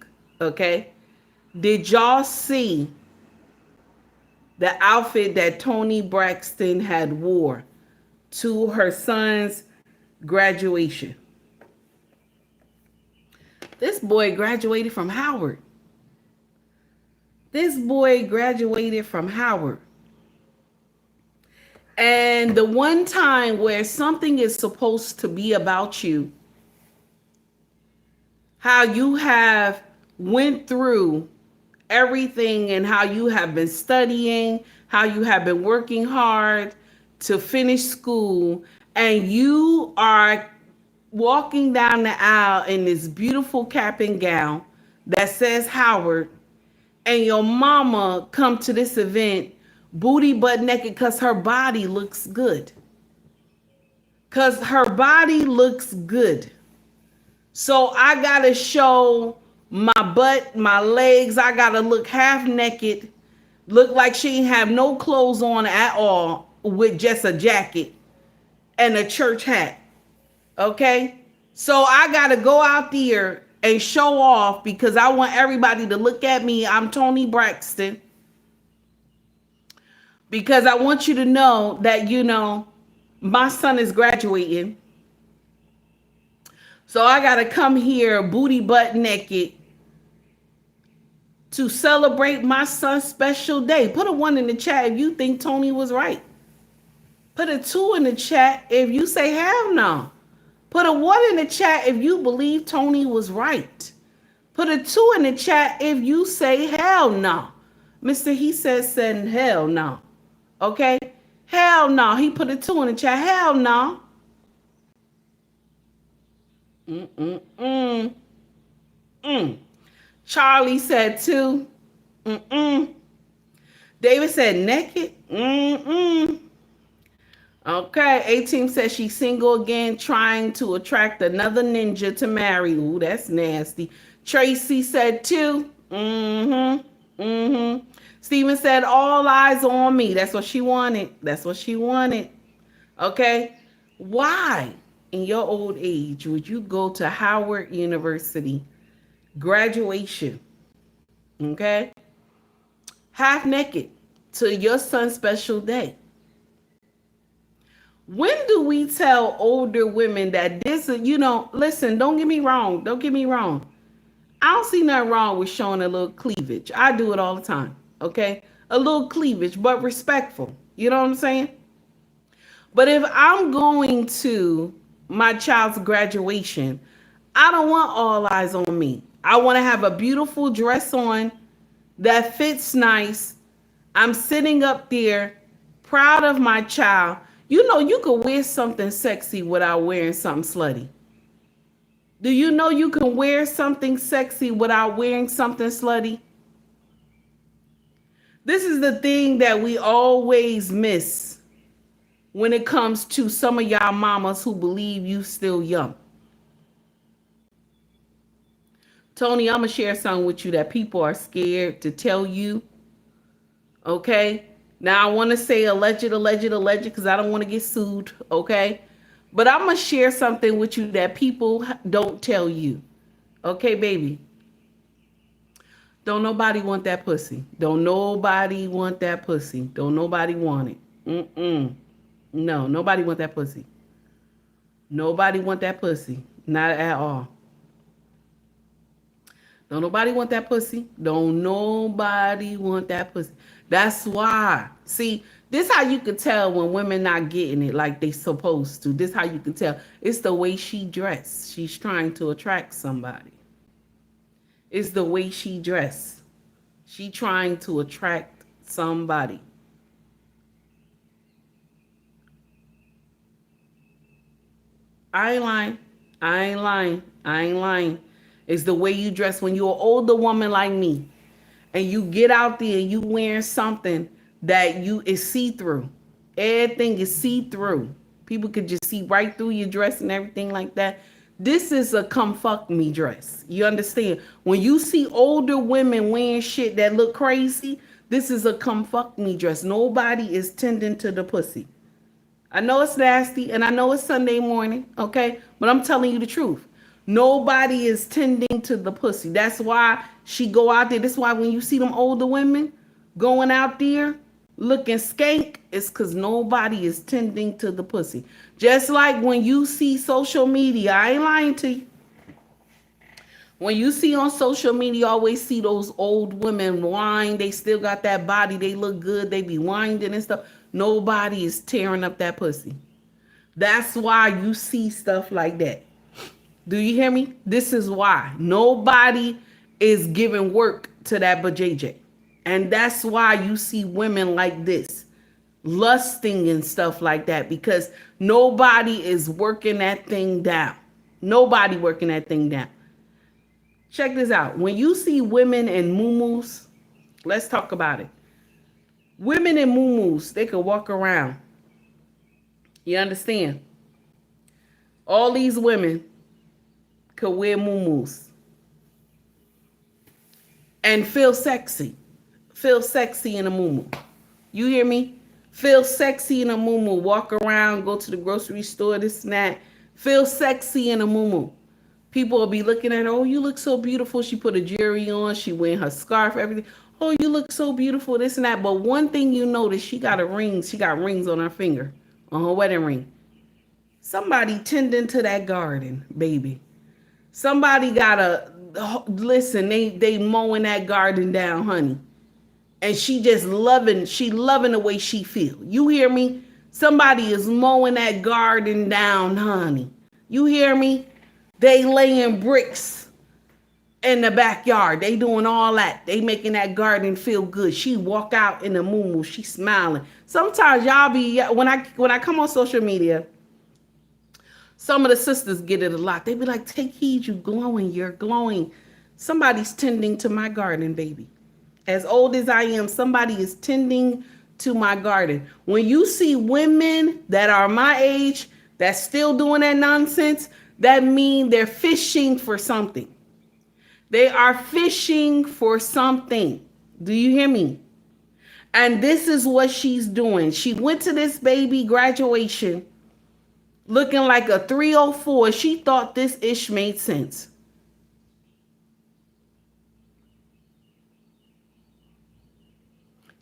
Okay? Did y'all see the outfit that TONI Braxton had wore to her son's graduation? This boy graduated from Howard. And the one time where something is supposed to be about you, how you have went through everything and how you have been studying, how you have been working hard to finish school, and you are walking down the aisle in this beautiful cap and gown that says Howard, and your mama come to this event booty butt naked because her body looks good. So I gotta show my butt, my legs. I gotta look half naked, look like she ain't have no clothes on at all, with just a jacket and a church hat. Okay? So I gotta go out there and show off because I want everybody to look at me. I'm TONI Braxton. Because I want you to know that, my son is graduating. So I gotta come here booty butt naked to celebrate my son's special day. Put a 1 in the chat if you think TONI was right. Put a 2 in the chat if you say hell no. Put a 1 in the chat if you believe TONI was right. Put a 2 in the chat if you say hell no. Mr. He said hell no. Okay? Hell no. He put a 2 in the chat. Hell no. Charlie said 2. David said naked. Okay, A-Team says she's single again, trying to attract another ninja to marry. Ooh, that's nasty. Tracy said 2. Steven said all eyes on me. That's what she wanted. Okay, why in your old age would you go to Howard University graduation? Okay, half naked. to your son's special day? When do we tell older women that this is, listen, don't get me wrong. Don't get me wrong. I don't see nothing wrong with showing a little cleavage. I do it all the time. Okay. A little cleavage, but respectful. You know what I'm saying? But if I'm going to my child's graduation, I don't want all eyes on me. I want to have a beautiful dress on that fits nice. I'm sitting up there proud of my child. You could wear something sexy without wearing something slutty. Do you know you can wear something sexy without wearing something slutty? This is the thing that we always miss when it comes to some of y'all mamas who believe you still young. Tony, I'm going to share something with you that people are scared to tell you. Okay? Now, I want to say alleged, because I don't want to get sued. Okay? But I'm going to share something with you that people don't tell you. Okay, baby? Don't nobody want that pussy. Don't nobody want that pussy. Don't nobody want it. No, nobody want that pussy. Nobody want that pussy. Not at all. Don't nobody want that pussy. Don't nobody want that pussy. That's why. See, this how you can tell when women not getting it like they supposed to. This how you can tell. It's the way she dressed. She's trying to attract somebody. It's the way she dressed. She trying to attract somebody. I ain't lying. I ain't lying. I ain't lying. It's the way you dress when you're an older woman like me and you get out there and you wearing something that is see-through. Everything is see-through. People could just see right through your dress and everything like that. This is a come fuck me dress. You understand? When you see older women wearing shit that look crazy, this is a come fuck me dress. Nobody is tending to the pussy. I know it's nasty and I know it's Sunday morning, okay? But I'm telling you the truth. Nobody is tending to the pussy. That's why she go out there. That's why when you see them older women going out there looking skank, it's because nobody is tending to the pussy. Just like when you see social media, I ain't lying to you. When you see on social media, you always see those old women whine. They still got that body. They look good. They be whining and stuff. Nobody is tearing up that pussy. That's why you see stuff like that. Do you hear me? This is why. Nobody is giving work to that but JJ. And that's why you see women like this lusting and stuff like that, because nobody is working that thing down. Nobody working that thing down. Check this out. When you see women in muumuus, let's talk about it. Women in muumuus, they could walk around. You understand? All these women could wear muumuus and feel sexy. Feel sexy in a muumuu. You hear me? Feel sexy in a muumuu. Walk around, go to the grocery store, this and that. Feel sexy in a muumuu. People will be looking at her. Oh, you look so beautiful. She put a jewelry on. She wearing her scarf, everything. Oh, you look so beautiful, this and that. But one thing you notice, she got a ring. She got rings on her finger, on her wedding ring. Somebody tending to that garden, baby. Somebody gotta listen. They mowing that garden down, honey. And she just loving the way she feel. You hear me? Somebody is mowing that garden down, honey. You hear me? They laying bricks in the backyard. They doing all that. They making that garden feel good. She walk out in the muumuu. She smiling. Sometimes y'all be, when I come on social media, some of the sisters get it a lot. They be like, take heed, you glowing, you're glowing. Somebody's tending to my garden, baby. As old as I am, somebody is tending to my garden. When you see women that are my age that's still doing that nonsense, that means they're fishing for something. They are fishing for something. Do you hear me? And this is what she's doing. She went to this baby graduation looking like a 304. She thought this ish made sense.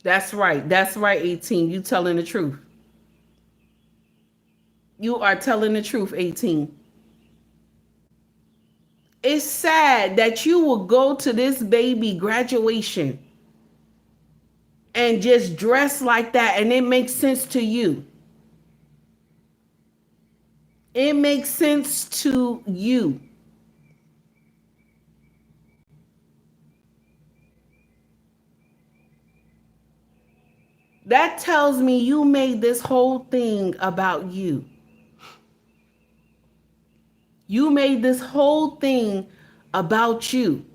That's right. That's right, 18. You telling the truth. You are telling the truth, 18. It's sad that you will go to this baby graduation and just dress like that and it makes sense to you. It makes sense to you. That tells me you made this whole thing about you. You made this whole thing about you.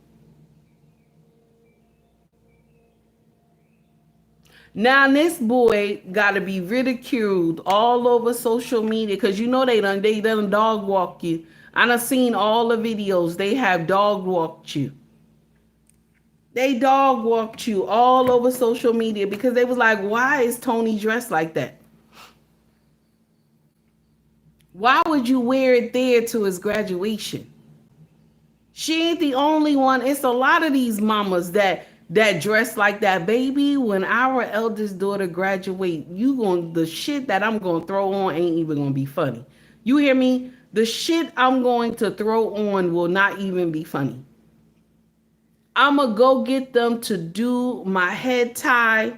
Now this boy got to be ridiculed all over social media because you know they done dog walk you. I done seen all the videos. They have dog walked you. They dog walked you all over social media because they was like, why is Toni dressed like that? Why would you wear it there to his graduation? She ain't the only one. It's a lot of these mamas that dress like that. Baby, when our eldest daughter graduate, the shit that I'm gonna throw on ain't even gonna be funny. You hear me? The shit I'm going to throw on will not even be funny. I'ma go get them to do my head tie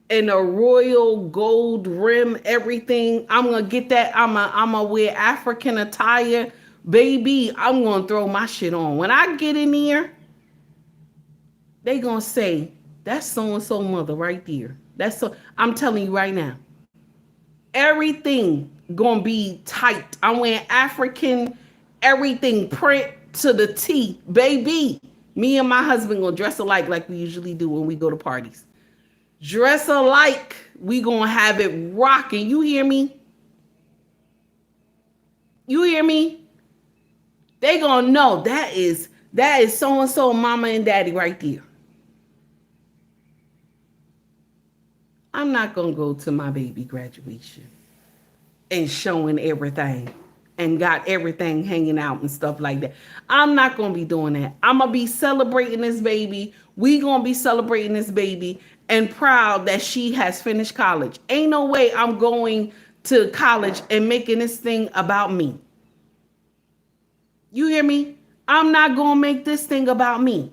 and a royal gold rim, everything. I'm gonna get that. I'ma wear African attire. Baby, I'm gonna throw my shit on. When I get in there, they gonna say, that's so-and-so mother right there. I'm telling you right now. Everything gonna be tight. I'm wearing African, everything print to the T. Baby, me and my husband gonna dress alike like we usually do when we go to parties. Dress alike. We gonna have it rocking. You hear me? You hear me? They gonna know that is so-and-so mama and daddy right there. I'm not gonna go to my baby graduation and showing everything and got everything hanging out and stuff like that. I'm not gonna be doing that. I'm gonna be celebrating this baby. We gonna be celebrating this baby and proud that she has finished college. Ain't no way I'm going to college and making this thing about me. You hear me? I'm not gonna make this thing about me.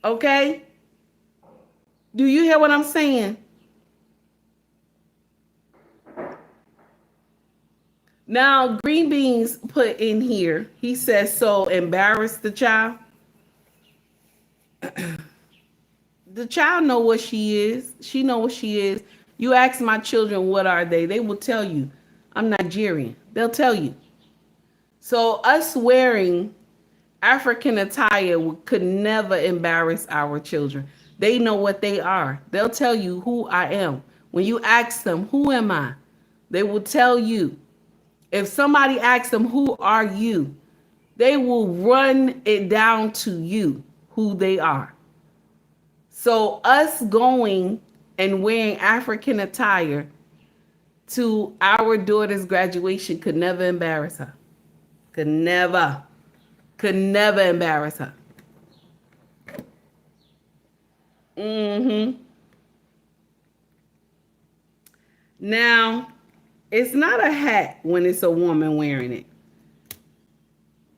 Okay? Do you hear what I'm saying? Now, Green Beans put in here, he says, so embarrass the child. The child know what she is. She know what she is. You ask my children, what are they? They will tell you, I'm Nigerian. They'll tell you. So us wearing African attire could never embarrass our children. They know what they are. They'll tell you who I am. When you ask them, who am I? They will tell you. If somebody asks them, who are you? They will run it down to you, who they are. So us going and wearing African attire to our daughter's graduation could never embarrass her. Could never embarrass her. Now, it's not a hat when it's a woman wearing it.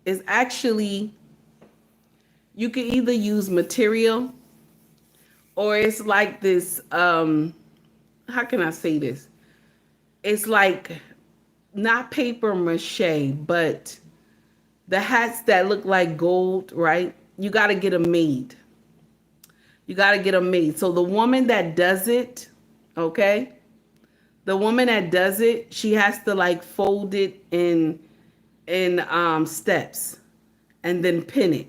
It's actually, you can either use material or it's like this, how can I say this? It's like not paper mache, but the hats that look like gold, right? You got to get them made. You got to get them made. So the woman that does it, okay? The woman that does it, she has to like fold it in steps and then pin it.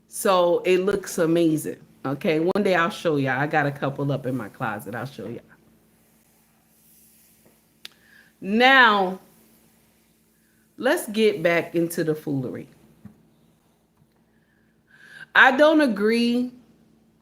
So it looks amazing. Okay, one day I'll show y'all. I got a couple up in my closet. I'll show y'all. Now, let's get back into the foolery. I don't agree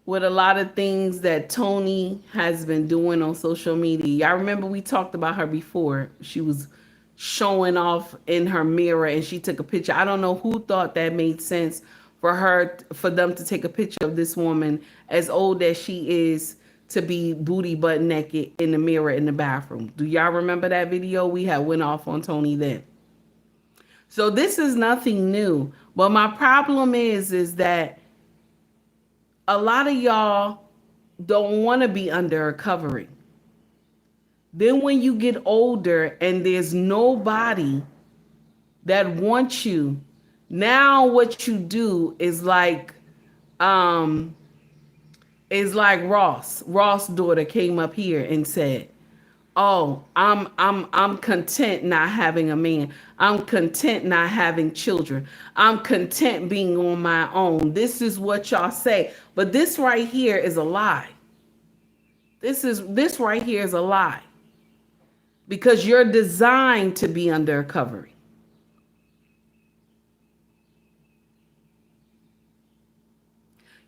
with a lot of things that Toni has been doing on social media. Y'all remember we talked about her before. She was showing off in her mirror and she took a picture. I don't know who thought that made sense for them to take a picture of this woman as old as she is, to be booty butt naked in the mirror in the bathroom. Do y'all remember that video? We had went off on Tony then. So this is nothing new. But my problem is that a lot of y'all don't want to be under a covering. Then when you get older and there's nobody that wants you, now what you do is like Ross. Ross' daughter came up here and said, "Oh, I'm content not having a man. I'm content not having children. I'm content being on my own." This is what y'all say, but this right here is a lie. This right here is a lie. Because you're designed to be under a covering.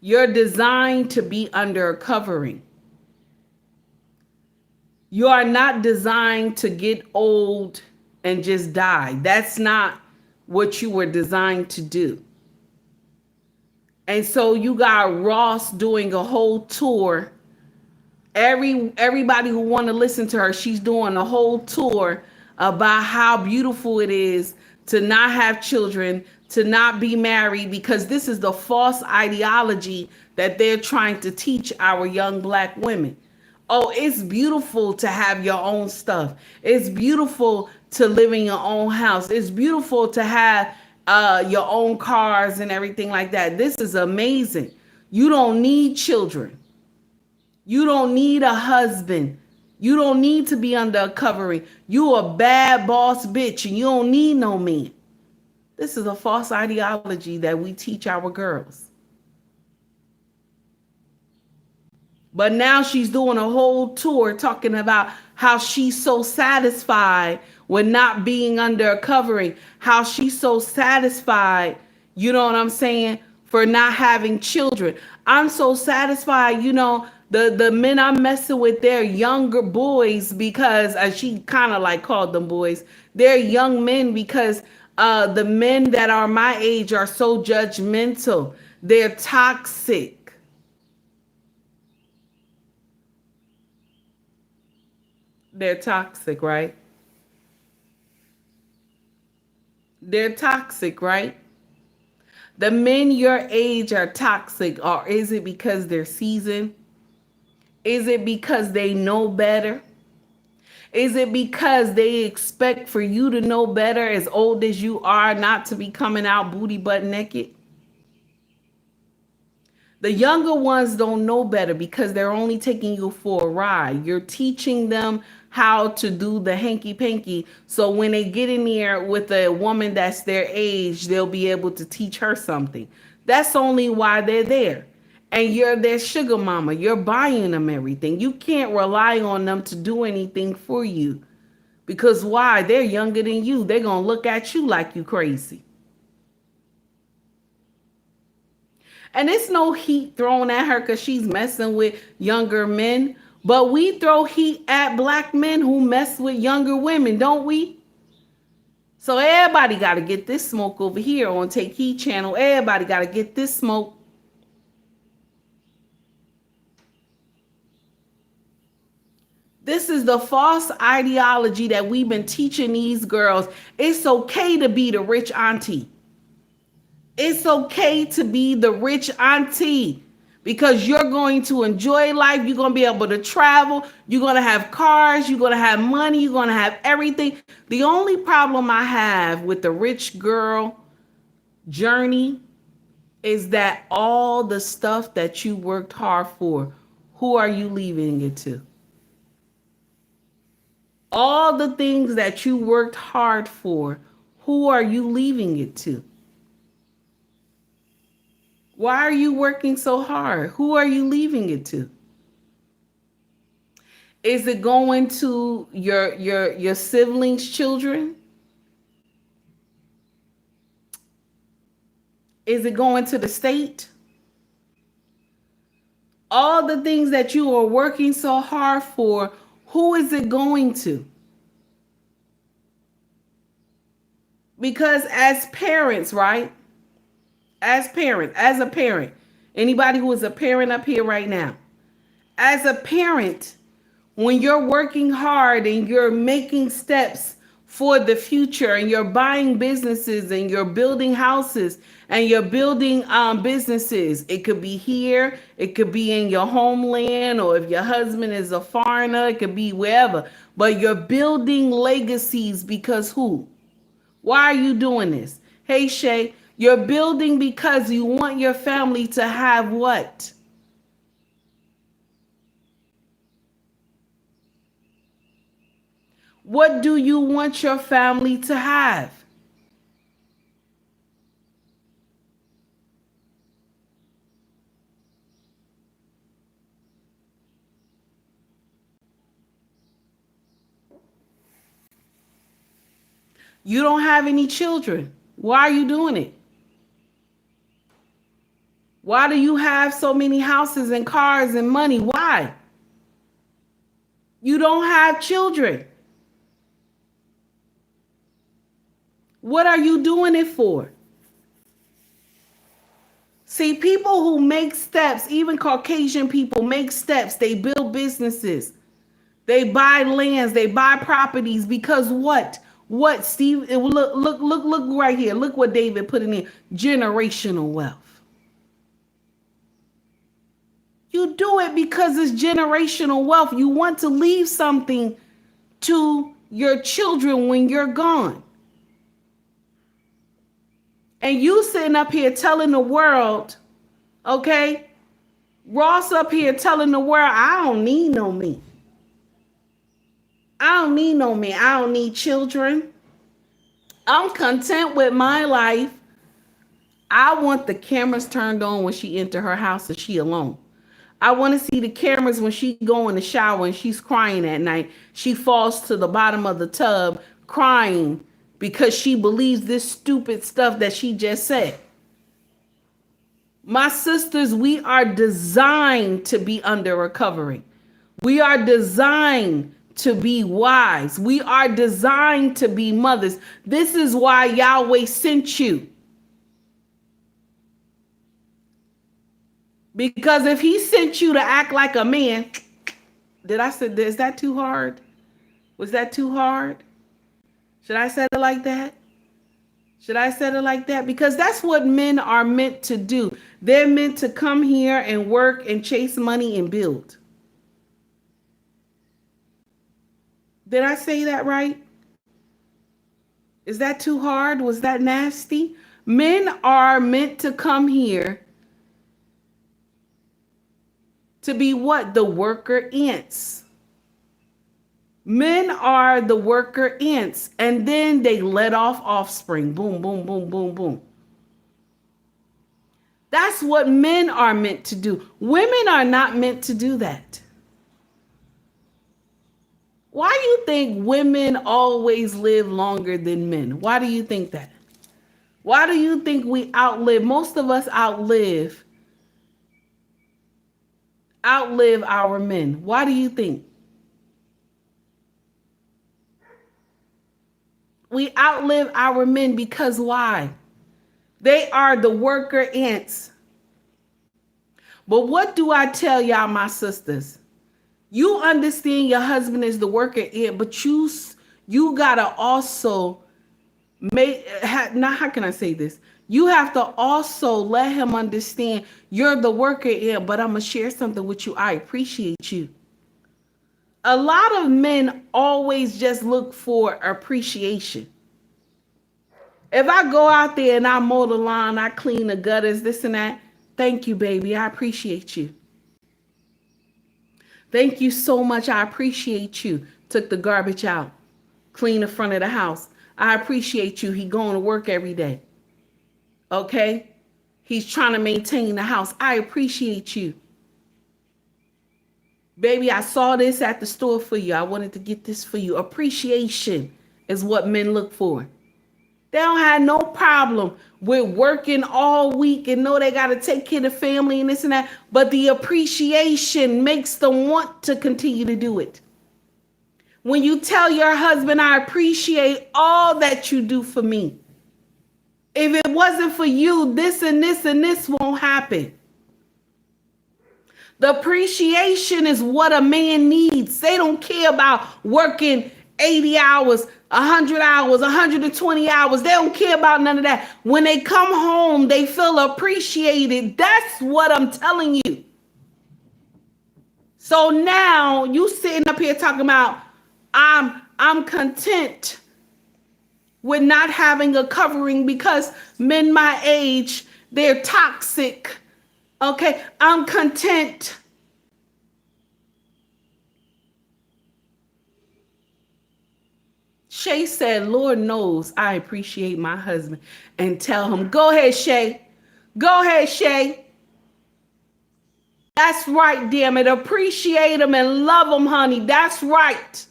You're designed to be under a covering. You are not designed to get old and just die. That's not what you were designed to do. And so you got Ross doing a whole tour. Everybody who want to listen to her, she's doing a whole tour about how beautiful it is to not have children, to not be married, because this is the false ideology that they're trying to teach our young black women. Oh, it's beautiful to have your own stuff. It's beautiful to live in your own house. It's beautiful to have your own cars and everything like that. This is amazing. You don't need children. You don't need a husband. You don't need to be under a covering. You a bad boss bitch and you don't need no man. This is a false ideology that we teach our girls. But now she's doing a whole tour talking about how she's so satisfied with not being under a covering, how she's so satisfied, you know what I'm saying, for not having children. I'm so satisfied, you know, the men I'm messing with, they're younger boys because, as she kind of like called them boys, they're young men because the men that are my age are so judgmental. They're toxic. They're toxic, right? They're toxic, right? The men your age are toxic, or is it because they're seasoned? Is it because they know better? Is it because they expect for you to know better as old as you are, not to be coming out booty butt naked? The younger ones don't know better because they're only taking you for a ride. You're teaching them how to do the hanky-panky. So when they get in there with a woman that's their age, they'll be able to teach her something. That's only why they're there. And you're their sugar mama. You're buying them everything. You can't rely on them to do anything for you. Because why? They're younger than you. They're going to look at you like you crazy. And it's no heat thrown at her because she's messing with younger men. But we throw heat at black men who mess with younger women, don't we? So everybody got to get this smoke over here on Take Heat channel. Everybody got to get this smoke. This is the false ideology that we've been teaching these girls. It's okay to be the rich auntie. It's okay to be the rich auntie because you're going to enjoy life. You're going to be able to travel. You're going to have cars. You're going to have money. You're going to have everything. The only problem I have with the rich girl journey is that all the stuff that you worked hard for, who are you leaving it to? All the things that you worked hard for, who are you leaving it to? Why are you working so hard? Who are you leaving it to? Is it going to your siblings' children? Is it going to the state? All the things that you are working so hard for, who is it going to? Because as parents, right? As a parent, anybody who is a parent up here right now, As a parent, when you're working hard and you're making steps for the future and you're buying businesses and you're building houses and you're building businesses, it could be here, it could be in your homeland, or if your husband is a foreigner, it could be wherever. But you're building legacies because who? Why are you doing this? Hey, Shay, you're building because you want your family to have what? What do you want your family to have? You don't have any children. Why are you doing it? Why do you have so many houses and cars and money? Why? You don't have children. What are you doing it for? See, people who make steps, even Caucasian people make steps. They build businesses. They buy lands. They buy properties because what? What, Steve? Look right here. Look what David put in there. Generational wealth. You do it because it's generational wealth. You want to leave something to your children when you're gone. And you sitting up here telling the world, okay, Ross up here telling the world, I don't need no me. I don't need no me. I don't need children. I'm content with my life. I want the cameras turned on when she enter her house and she alone. I want to see the cameras when she go in the shower and she's crying at night. She falls to the bottom of the tub crying because she believes this stupid stuff that she just said. My sisters, we are designed to be under recovery. We are designed to be wise. We are designed to be mothers. This is why Yahweh sent you. Because if he sent you to act like a man, is that too hard? Was that too hard? Should I say it like that? Should I say it like that? Because that's what men are meant to do. They're meant to come here and work and chase money and build. Did I say that right? Is that too hard? Was that nasty? Men are meant to come here to be what? The worker ants. Men are the worker ants, and then they let off offspring. Boom, boom, boom, boom, boom. That's what men are meant to do. Women are not meant to do that. Why do you think women always live longer than men? Why do you think that? Why do you think we outlive? Most of us outlive our men. Why do you think? We outlive our men because why? They are the worker ants. But what do I tell y'all, my sisters? You understand your husband is the worker ant, but you gotta also how can I say this? You have to also let him understand you're the worker ant, but I'm gonna share something with you. I appreciate you. A lot of men always just look for appreciation. If I go out there and I mow the lawn, I clean the gutters, this and that, thank you, baby. I appreciate you. Thank you so much. I appreciate you. Took the garbage out, clean the front of the house. I appreciate you. He going to work every day. Okay? He's trying to maintain the house. I appreciate you. Baby, I saw this at the store for you. I wanted to get this for you. Appreciation is what men look for. They don't have no problem with working all week and know they got to take care of the family and this and that. But the appreciation makes them want to continue to do it. When you tell your husband, I appreciate all that you do for me. If it wasn't for you, this and this and this won't happen. The appreciation is what a man needs. They don't care about working 80 hours, 100 hours, 120 hours. They don't care about none of that. When they come home, they feel appreciated. That's what I'm telling you. So now you sitting up here talking about I'm content with not having a covering because men my age, they're toxic. Okay, I'm content. Shay said, Lord knows I appreciate my husband. And tell him, go ahead, Shay. Go ahead, Shay. That's right, damn it. Appreciate him and love him, honey. That's right.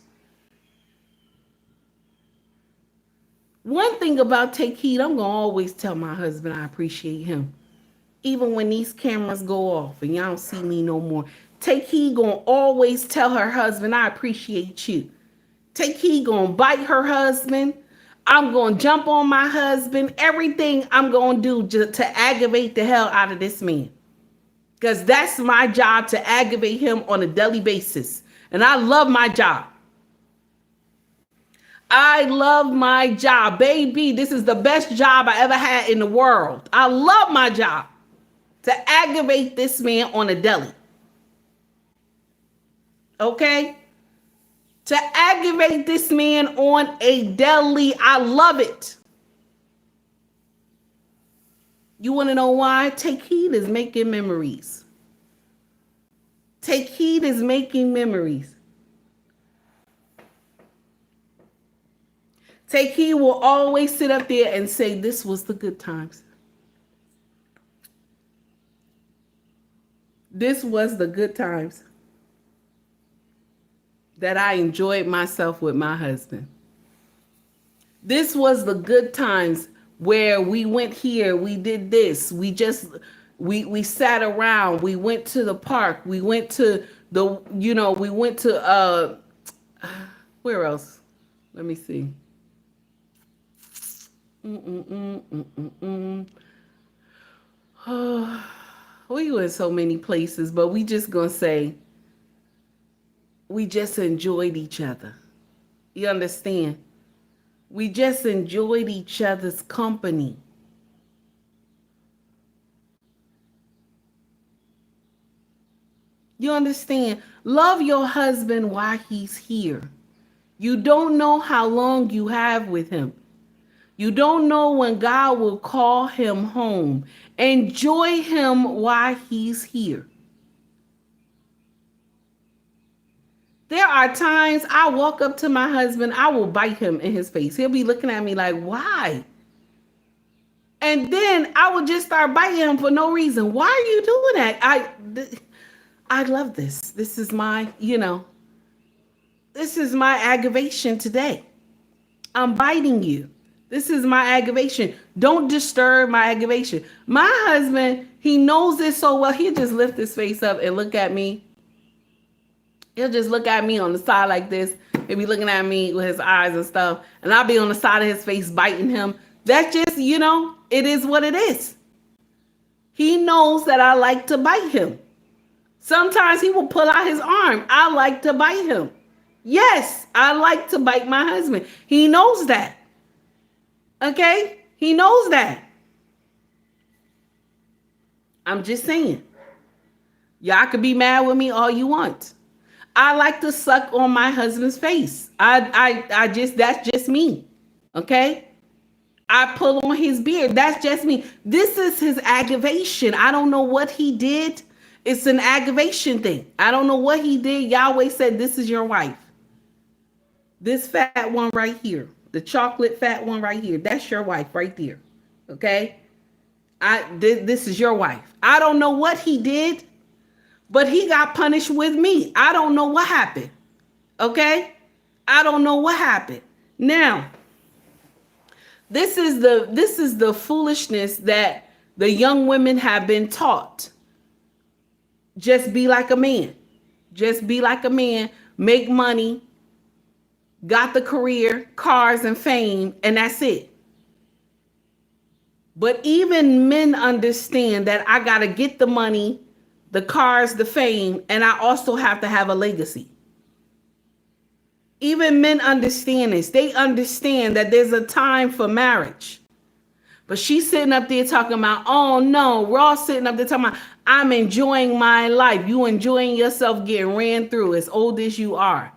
One thing about Take Heed, I'm going to always tell my husband I appreciate him. Even when these cameras go off and y'all don't see me no more. Take Heed going to always tell her husband, I appreciate you. Take Heed going to bite her husband. I'm going to jump on my husband. Everything I'm going to do to aggravate the hell out of this man. Because that's my job, to aggravate him on a daily basis. And I love my job. I love my job, baby. This is the best job I ever had in the world. I love my job. To aggravate this man on a daily. Okay? To aggravate this man on a daily. I love it. You want to know why? Take Heed is making memories. Take Heed is making memories. Take Heed will always sit up there and say, this was the good times. This was the good times that I enjoyed myself with my husband. This was the good times where we went here, we did this, we sat around, we went to the park, we went to we went to where else? Let me see. We went so many places, but we just gonna say we just enjoyed each other. You understand? We just enjoyed each other's company. You understand? Love your husband while he's here. You don't know how long you have with him. You don't know when God will call him home. Enjoy him while he's here. There are times I walk up to my husband, I will bite him in his face. He'll be looking at me like, why? And then I will just start biting him for no reason. Why are you doing that? I love this. This is my, this is my aggravation today. I'm biting you. This is my aggravation. Don't disturb my aggravation. My husband, he knows this so well. He'll just lift his face up and look at me. He'll just look at me on the side like this. He'll be looking at me with his eyes and stuff. And I'll be on the side of his face biting him. That's just, it is what it is. He knows that I like to bite him. Sometimes he will pull out his arm. I like to bite him. Yes, I like to bite my husband. He knows that. Okay? He knows that. I'm just saying. Y'all could be mad with me all you want. I like to suck on my husband's face. That's just me. Okay? I pull on his beard. That's just me. This is his aggravation. I don't know what he did. It's an aggravation thing. I don't know what he did. Yahweh said, this is your wife. This fat one right here. The chocolate fat one right here. That's your wife right there. Okay? This is your wife. I don't know what he did, but he got punished with me. I don't know what happened. Okay? I don't know what happened. Now, this is the foolishness that the young women have been taught. Just be like a man. Just be like a man. Make money. Got the career, cars, and fame, and that's it. But even men understand that I got to get the money, the cars, the fame, and I also have to have a legacy. Even men understand this. They understand that there's a time for marriage. But she's sitting up there talking about, oh no, we're all sitting up there talking about, I'm enjoying my life. You enjoying yourself getting ran through as old as you are.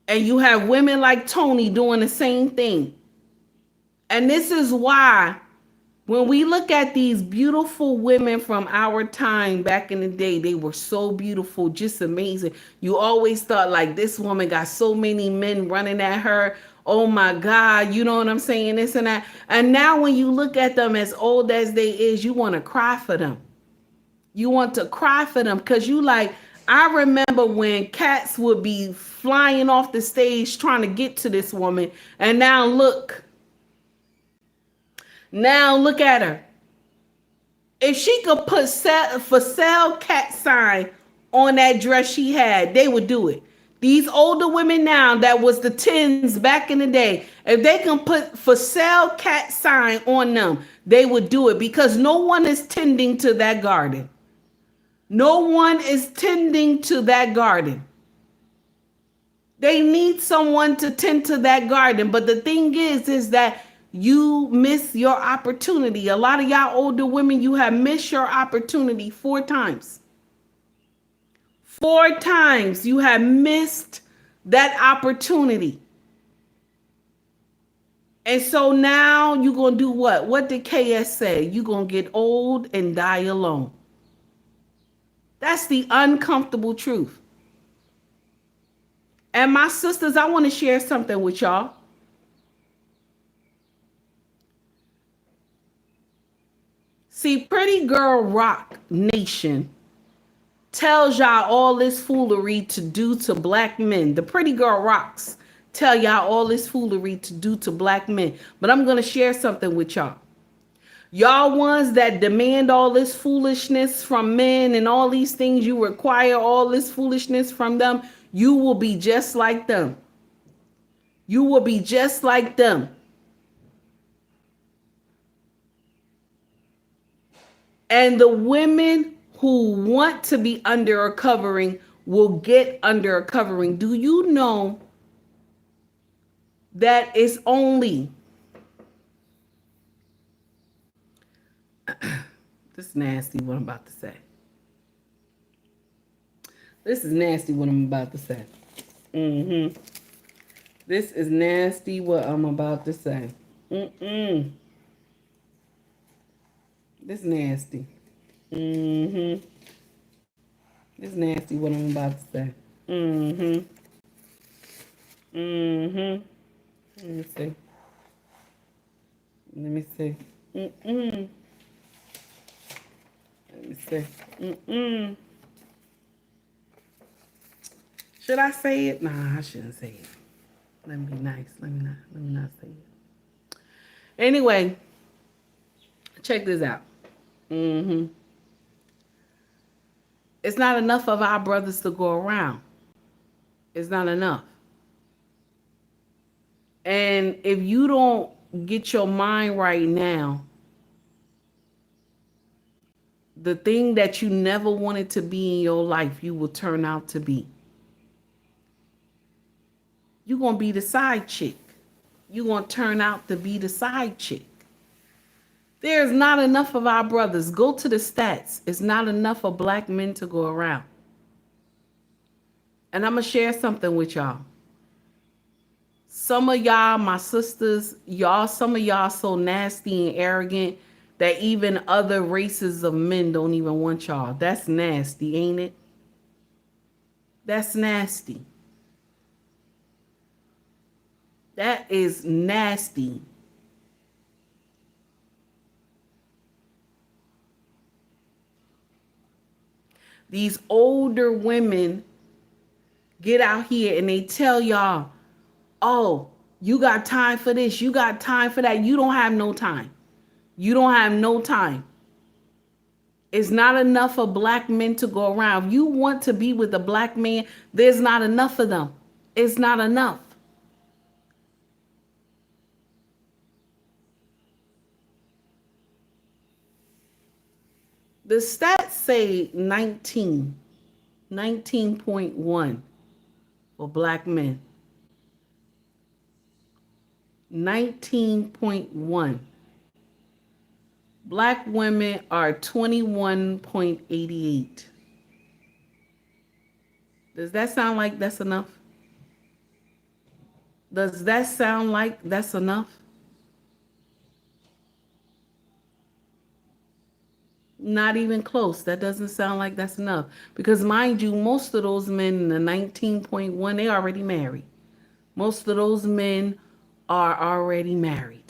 And you have women like Toni doing the same thing. And this is why when we look at these beautiful women from our time back in the day, they were so beautiful, just amazing. You always thought like this woman got so many men running at her. Oh my God, you know what I'm saying? This and that. And now when you look at them as old as they is, you want to cry for them. You want to cry for them because you like, I remember when cats would be flying off the stage trying to get to this woman. And now look at her. If she could put for sale cat sign on that dress she had, they would do it. These older women now that was the tens back in the day, if they can put for sale cat sign on them, they would do it because no one is tending to that garden. No one is tending to that garden. They need someone to tend to that garden. But the thing is that you miss your opportunity. A lot of y'all older women, you have missed your opportunity 4 times. 4 times you have missed that opportunity. And so now you're going to do what? What did KS say? You're going to get old and die alone. That's the uncomfortable truth. And my sisters, I want to share something with y'all. See, Pretty Girl Rock Nation tells y'all all this foolery to do to black men. The Pretty Girl Rocks tell y'all all this foolery to do to black men. But I'm going to share something with y'all. Y'all ones that demand all this foolishness from men and all these things, you require all this foolishness from them, you will be just like them. You will be just like them. And the women who want to be under a covering will get under a covering. Do you know that it's only this is nasty what I'm about to say. This is nasty what I'm about to say. This is nasty what I'm about to say. This nasty. This nasty what I'm about to say. Let me see. Let me see. Let me see. Should I say it? Nah, I shouldn't say it. Let me be nice. Let me not say it. Anyway, check this out. It's not enough of our brothers to go around. It's not enough. And if you don't get your mind right now, the thing that you never wanted to be in your life, you will turn out to be. You're going to be the side chick. You're going to turn out to be the side chick. There's not enough of our brothers. Go to the stats. It's not enough of black men to go around. And I'm going to share something with y'all. Some of y'all, my sisters, some of y'all so nasty and arrogant that even other races of men don't even want y'all. That's nasty, ain't it? That's nasty. That is nasty. These older women get out here and they tell y'all, oh, you got time for this, you got time for that. You don't have no time. You don't have no time. It's not enough of black men to go around. If you want to be with a black man, there's not enough of them. It's not enough. The stats say 19.1 for black men. 19.1. Black women are 21.88. Does that sound like that's enough? Does that sound like that's enough? Not even close. That doesn't sound like that's enough. Because mind you, most of those men in the 19.1, they already married. Most of those men are already married.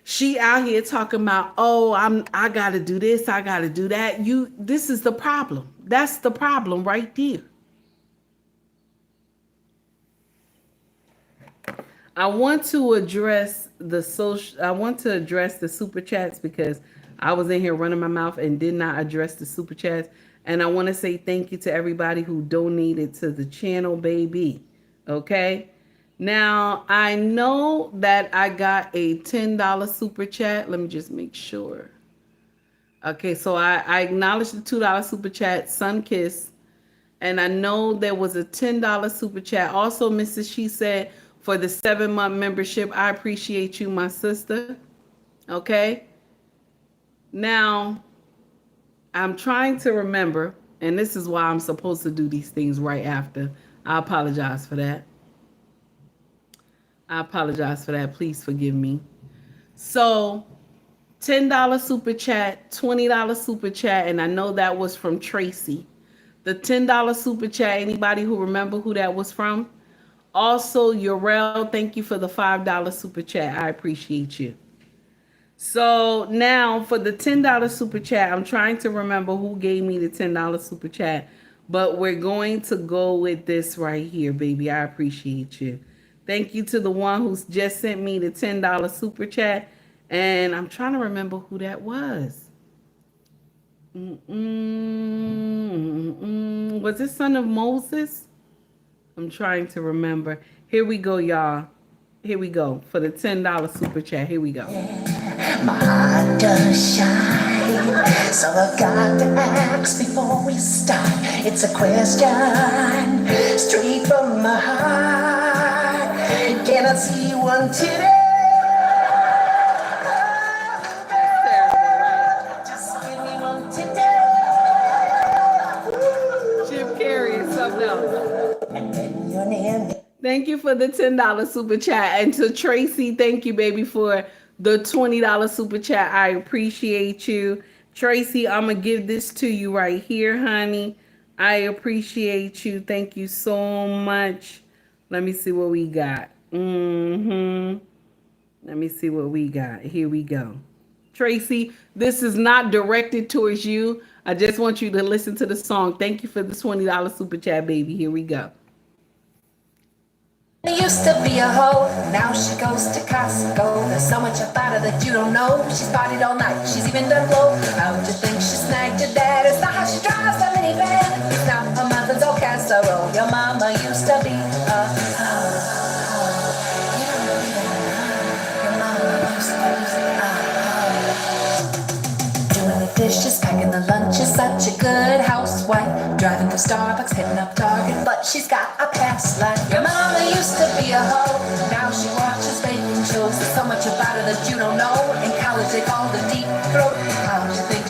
She out here talking about, oh, I gotta do this, I gotta do that. This is the problem. That's the problem right there. I want to address the super chats because I was in here running my mouth and did not address the super chats. And I want to say thank you to everybody who donated to the channel, baby. Okay. Now, I know that I got a $10 super chat. Let me just make sure. Okay, so I acknowledged the $2 super chat, Sun Kiss. And I know there was a $10 super chat. Also, Mrs. She said, for the 7-month membership, I appreciate you, my sister. Okay? Now, I'm trying to remember, and this is why I'm supposed to do these things right after. I apologize for that. Please forgive me. So, $10 super chat, $20 super chat, and I know that was from Tracy. The $10 super chat, anybody who remember who that was from? Also, Yorel, thank you for the $5 super chat. I appreciate you. So now for the $10 super chat, I'm trying to remember who gave me the $10 super chat, but we're going to go with this right here, baby. I appreciate you. Thank you to the one who's just sent me the $10 super chat. And I'm trying to remember who that was. Was it Son of Moses? I'm trying to remember. Here we go, y'all. Here we go for the $10 super chat. Here we go. My heart does shine, so I've got to ask before we start. It's a question straight from my heart. Can I see one today? Just give me one today. Jim Carrey is something else. And then your name. Thank you for the $10 super chat. And to Tracy, thank you, baby, for the $20 super chat. I appreciate you. Tracy, I'm going to give this to you right here, honey. I appreciate you. Thank you so much. Let me see what we got. Let me see what we got. Here we go. Tracy, this is not directed towards you. I just want you to listen to the song. Thank you for the $20 super chat, baby. Here we go. Used to be a hoe, now she goes to Costco. There's so much about her that you don't know. She's partied all night, she's even done blow. How'd you think she snagged your dad? It's not how she drives the minivan. It's not her mother's old casserole. Your mama used to be a hoe. You don't know that. Your mama used to be a hoe. Doing the dishes, packing the lunches, such a good housewife. Driving to Starbucks, hitting up Target, but she's got a past life. Your mama used to be a hoe, now she watches baking shows. There's so much about her that you don't know. In college they call the deep throat. How would you think?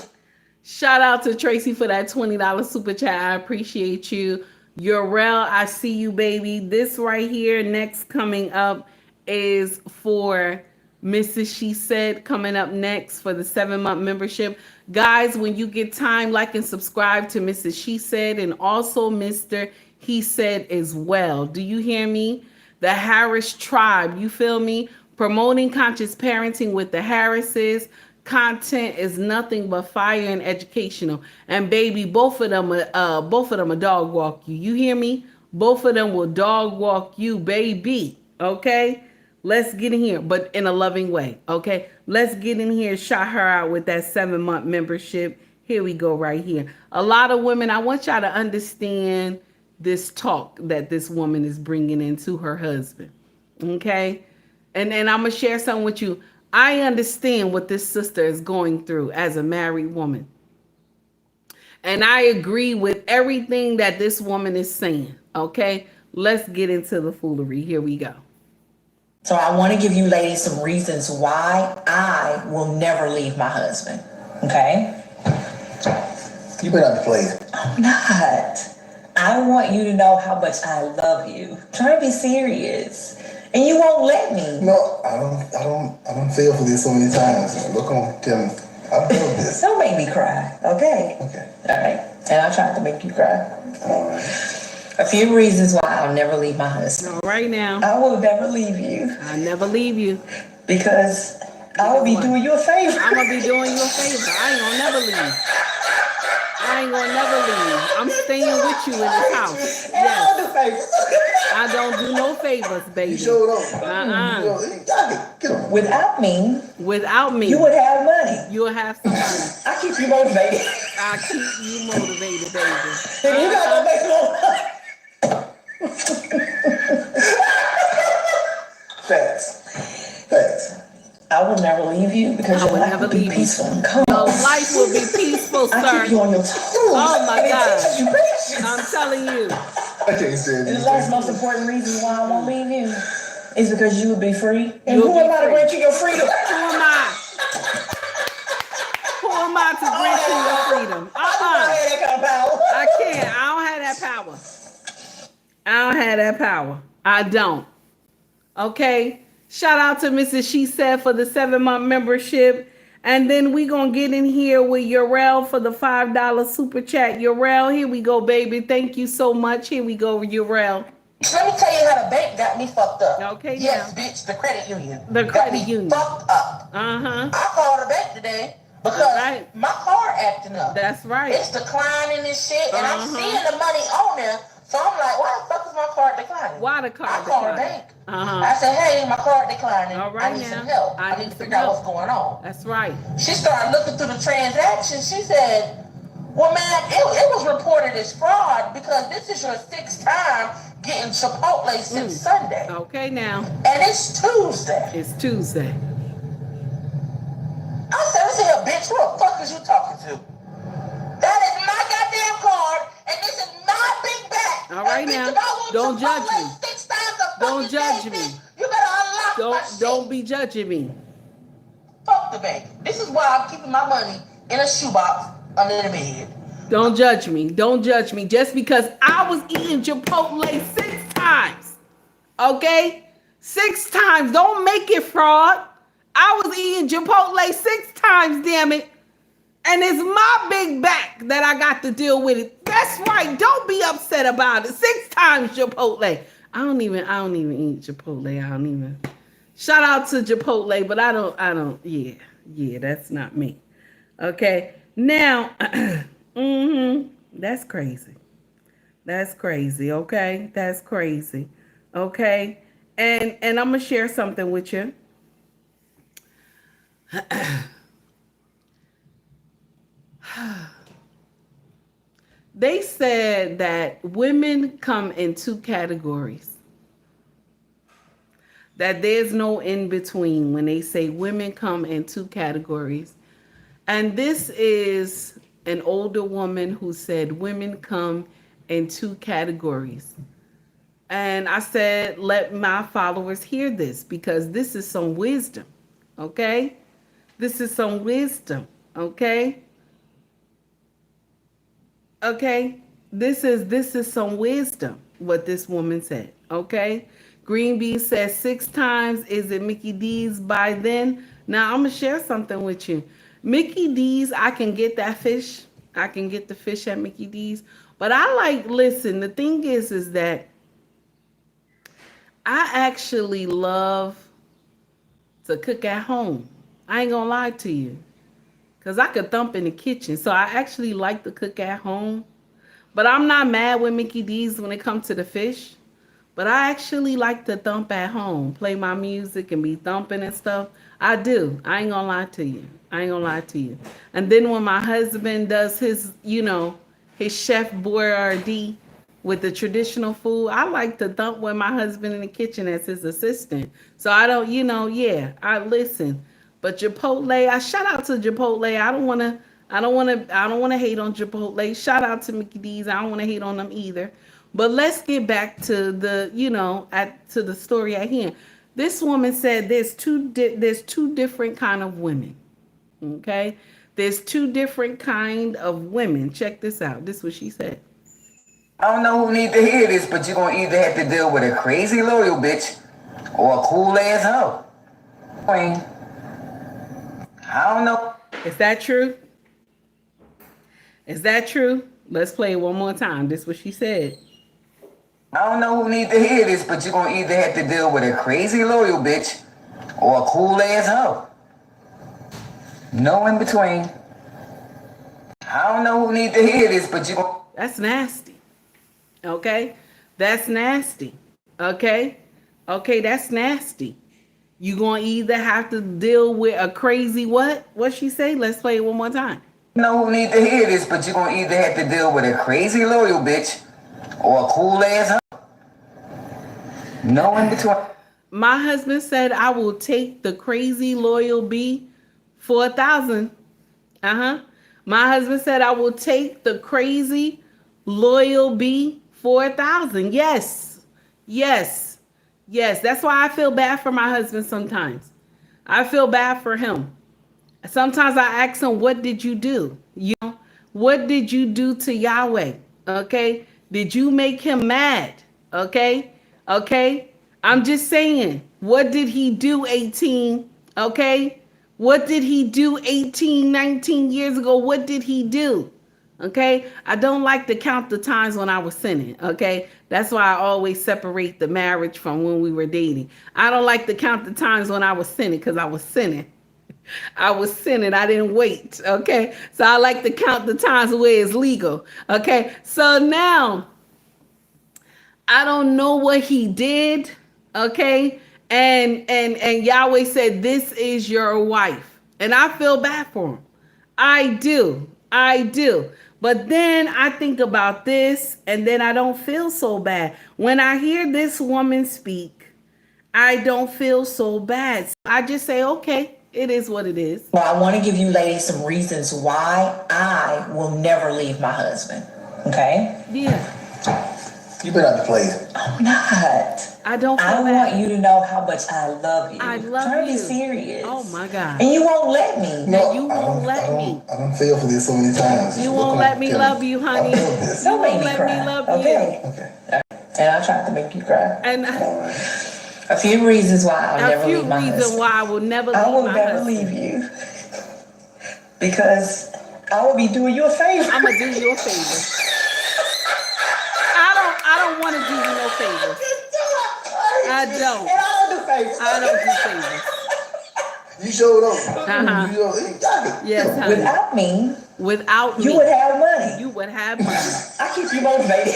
Shout out to Tracy for that $20 super chat. I appreciate you. Yorel, I see you, baby. This right here, next coming up, is for Mrs. She Said, coming up next for the 7-month membership. Guys, when you get time, like and subscribe to Mrs. She Said and also Mr. He Said as well. Do you hear me? The Harris Tribe, you feel me? Promoting conscious parenting with the Harrises. Content is nothing but fire and educational. And baby, both of them are dog walk you. You hear me? Both of them will dog walk you, baby. Okay? Let's get in here, but in a loving way, okay? Let's get in here, shout her out with that 7-month membership. Here we go right here. A lot of women, I want y'all to understand this talk that this woman is bringing into her husband, okay? And I'm going to share something with you. I understand what this sister is going through as a married woman. And I agree with everything that this woman is saying, okay? Let's get into the foolery. Here we go. So I want to give you ladies some reasons why I will never leave my husband. Okay? You better not play it. I'm not. I want you to know how much I love you. Try to be serious. And you won't let me. No, I don't fail for this so many times. Look on, tell me. I built this. Don't make me cry, okay? Okay. All right. And I tried to make you cry. All right. A few reasons why I'll never leave my husband. All right now. I will never leave you. I'll never leave you. Because I will be doing you a favor. I'm going to be doing you a favor. I ain't going to never leave. I ain't going to never leave. I'm staying with you in this house. And I don't do favors. I don't do no favors, baby. You showed up. Get on. Without me, you would have money. You'll have some money. I keep you motivated. I keep you motivated, baby. And you got to make more money. Facts. I will never leave you because your life will be peaceful and calm. Your life will be peaceful, sir. I keep you on your toes. Oh my God. You patience. I'm telling you. I can't stand And it. the last most important reason why I won't leave you is because you will be free. And You'll who am be I to free. grant you your freedom? Who am I? Who am I to grant you your freedom? I do not have that kind of power. I can't. I don't have that power. I don't have that power. I don't. Okay. Shout out to Mrs. She Said for the 7-month membership. And then we going to get in here with Urel for the $5 super chat. Urel, here we go, baby. Thank you so much. Here we go, Urel. Let me tell you how the bank got me fucked up. Okay, yes, now. bitch, the credit union. The got credit me union. fucked up. Uh-huh. I called the bank today because Right. my card acting up. That's right. It's declining and shit, and I'm Uh-huh. seeing the money on there. So I'm like, why the fuck is my card declining? Why the card I called the declining? bank. Uh-huh. I said, hey, my card declining. All right I need now. some help. I I need need to some figure out help. what's going on. That's right. She started looking through the transactions. She said, well, man, it was reported as fraud because this is your 6th time getting Chipotle since Sunday. Okay, now. And it's Tuesday. It's Tuesday. I said, listen here, bitch, who the fuck is you talking to? That is my goddamn card, and this is my big back. All right, and now. bitch, if I want Don't judge Chipotle me. 6 times a Don't fucking judge day, me. bitch, you better unlock my shit. Don't be judging me. Fuck the bank. This is why I'm keeping my money in a shoebox under the bed. Don't judge me. Don't judge me. Just because I was eating Chipotle 6 times. Okay? 6 times. Don't make it fraud. I was eating Chipotle 6 times, damn it. And it's my big back that I got to deal with it. That's right. Don't be upset about it. 6 times Chipotle. I don't even eat Chipotle. I don't even. Shout out to Chipotle, but I don't. Yeah, that's not me. Okay. Now, that's crazy. That's crazy. Okay. That's crazy. Okay. And I'm going to share something with you. They said that women come in 2 categories. That there's no in between when they say women come in 2 categories. And this is an older woman who said women come in 2 categories. And I said, let my followers hear this because this is some wisdom. Okay? This is some wisdom. Okay? Okay, this is some wisdom, what this woman said, okay? Green Bean says 6 times. Is it Mickey D's by then? Now, I'm going to share something with you. Mickey D's, I can get that fish. I can get the fish at Mickey D's. But listen, the thing is that I actually love to cook at home. I ain't going to lie to you. Because I could thump in the kitchen. So I actually like to cook at home. But I'm not mad with Mickey D's when it comes to the fish. But I actually like to thump at home, play my music and be thumping and stuff. I do. I ain't gonna lie to you. I ain't gonna lie to you. And then when my husband does his, his chef boyardee with the traditional food, I like to thump with my husband in the kitchen as his assistant. So I don't, yeah, I listen. But Chipotle, I shout out to Chipotle. I don't wanna hate on Chipotle. Shout out to Mickey D's. I don't wanna hate on them either. But let's get back to to the story at hand. This woman said there's two different kind of women. Okay? There's two different kind of women. Check this out. This is what she said. I don't know who need to hear this, but you're gonna either have to deal with a crazy loyal bitch or a cool ass hoe. I don't know. Is that true? Is that true? Let's play it one more time. This is what she said. I don't know who need to hear this, but you're gonna either have to deal with a crazy loyal bitch or a cool ass hoe. No in between. I don't know who need to hear this, but you're gonna... That's nasty. Okay? That's nasty. Okay? Okay, that's nasty. You gonna either have to deal with a crazy what? What she say? Let's play it one more time. I don't know who need to hear this, but you're gonna either have to deal with a crazy loyal bitch or a cool ass hoe. No in between. My husband said I will take the crazy loyal B for 1,000. My husband said I will take the crazy loyal B for 1,000. Yes. Yes. Yes. That's why I feel bad for my husband sometimes. I feel bad for him. Sometimes I ask him, what did you do? What did you do to Yahweh? Okay. Did you make him mad? Okay. Okay. I'm just saying, what did he do 18? Okay. What did he do 18, 19 years ago? What did he do? Okay. I don't like to count the times when I was sinning. Okay. That's why I always separate the marriage from when we were dating. I don't like to count the times when I was sinning because I was sinning. I was sinning. I didn't wait. Okay. So I like to count the times where it's legal. Okay. So now I don't know what he did. Okay. And Yahweh said, this is your wife. And I feel bad for him. I do. But then I think about this and then I don't feel so bad. When I hear this woman speak, I don't feel so bad. So I just say, okay, it is what it is. Well, I want to give you ladies some reasons why I will never leave my husband. Okay? Yeah. You better not play it. I'm not. I don't feel I bad. want you to know how much I love you. I love Try to be you. serious. Oh my God. And you won't let me. No, you won't let me. I don't feel for this so many times. You won't let me love you, honey. You Don't make won't me let cry. me love Okay. Okay. And I tried to make you cry. you. And A few reasons why I'll a never few leave my reasons husband. why I will never leave I will my never husband. leave you. Because I will be doing you a favor. I'm gonna do you a favor. I don't want to do you no favors. I don't. And I don't do favors. I don't do favors. You showed up. Uh-huh. You got it. Yes, honey. Without me, Without me, you would have money. you would have money. I keep you motivated.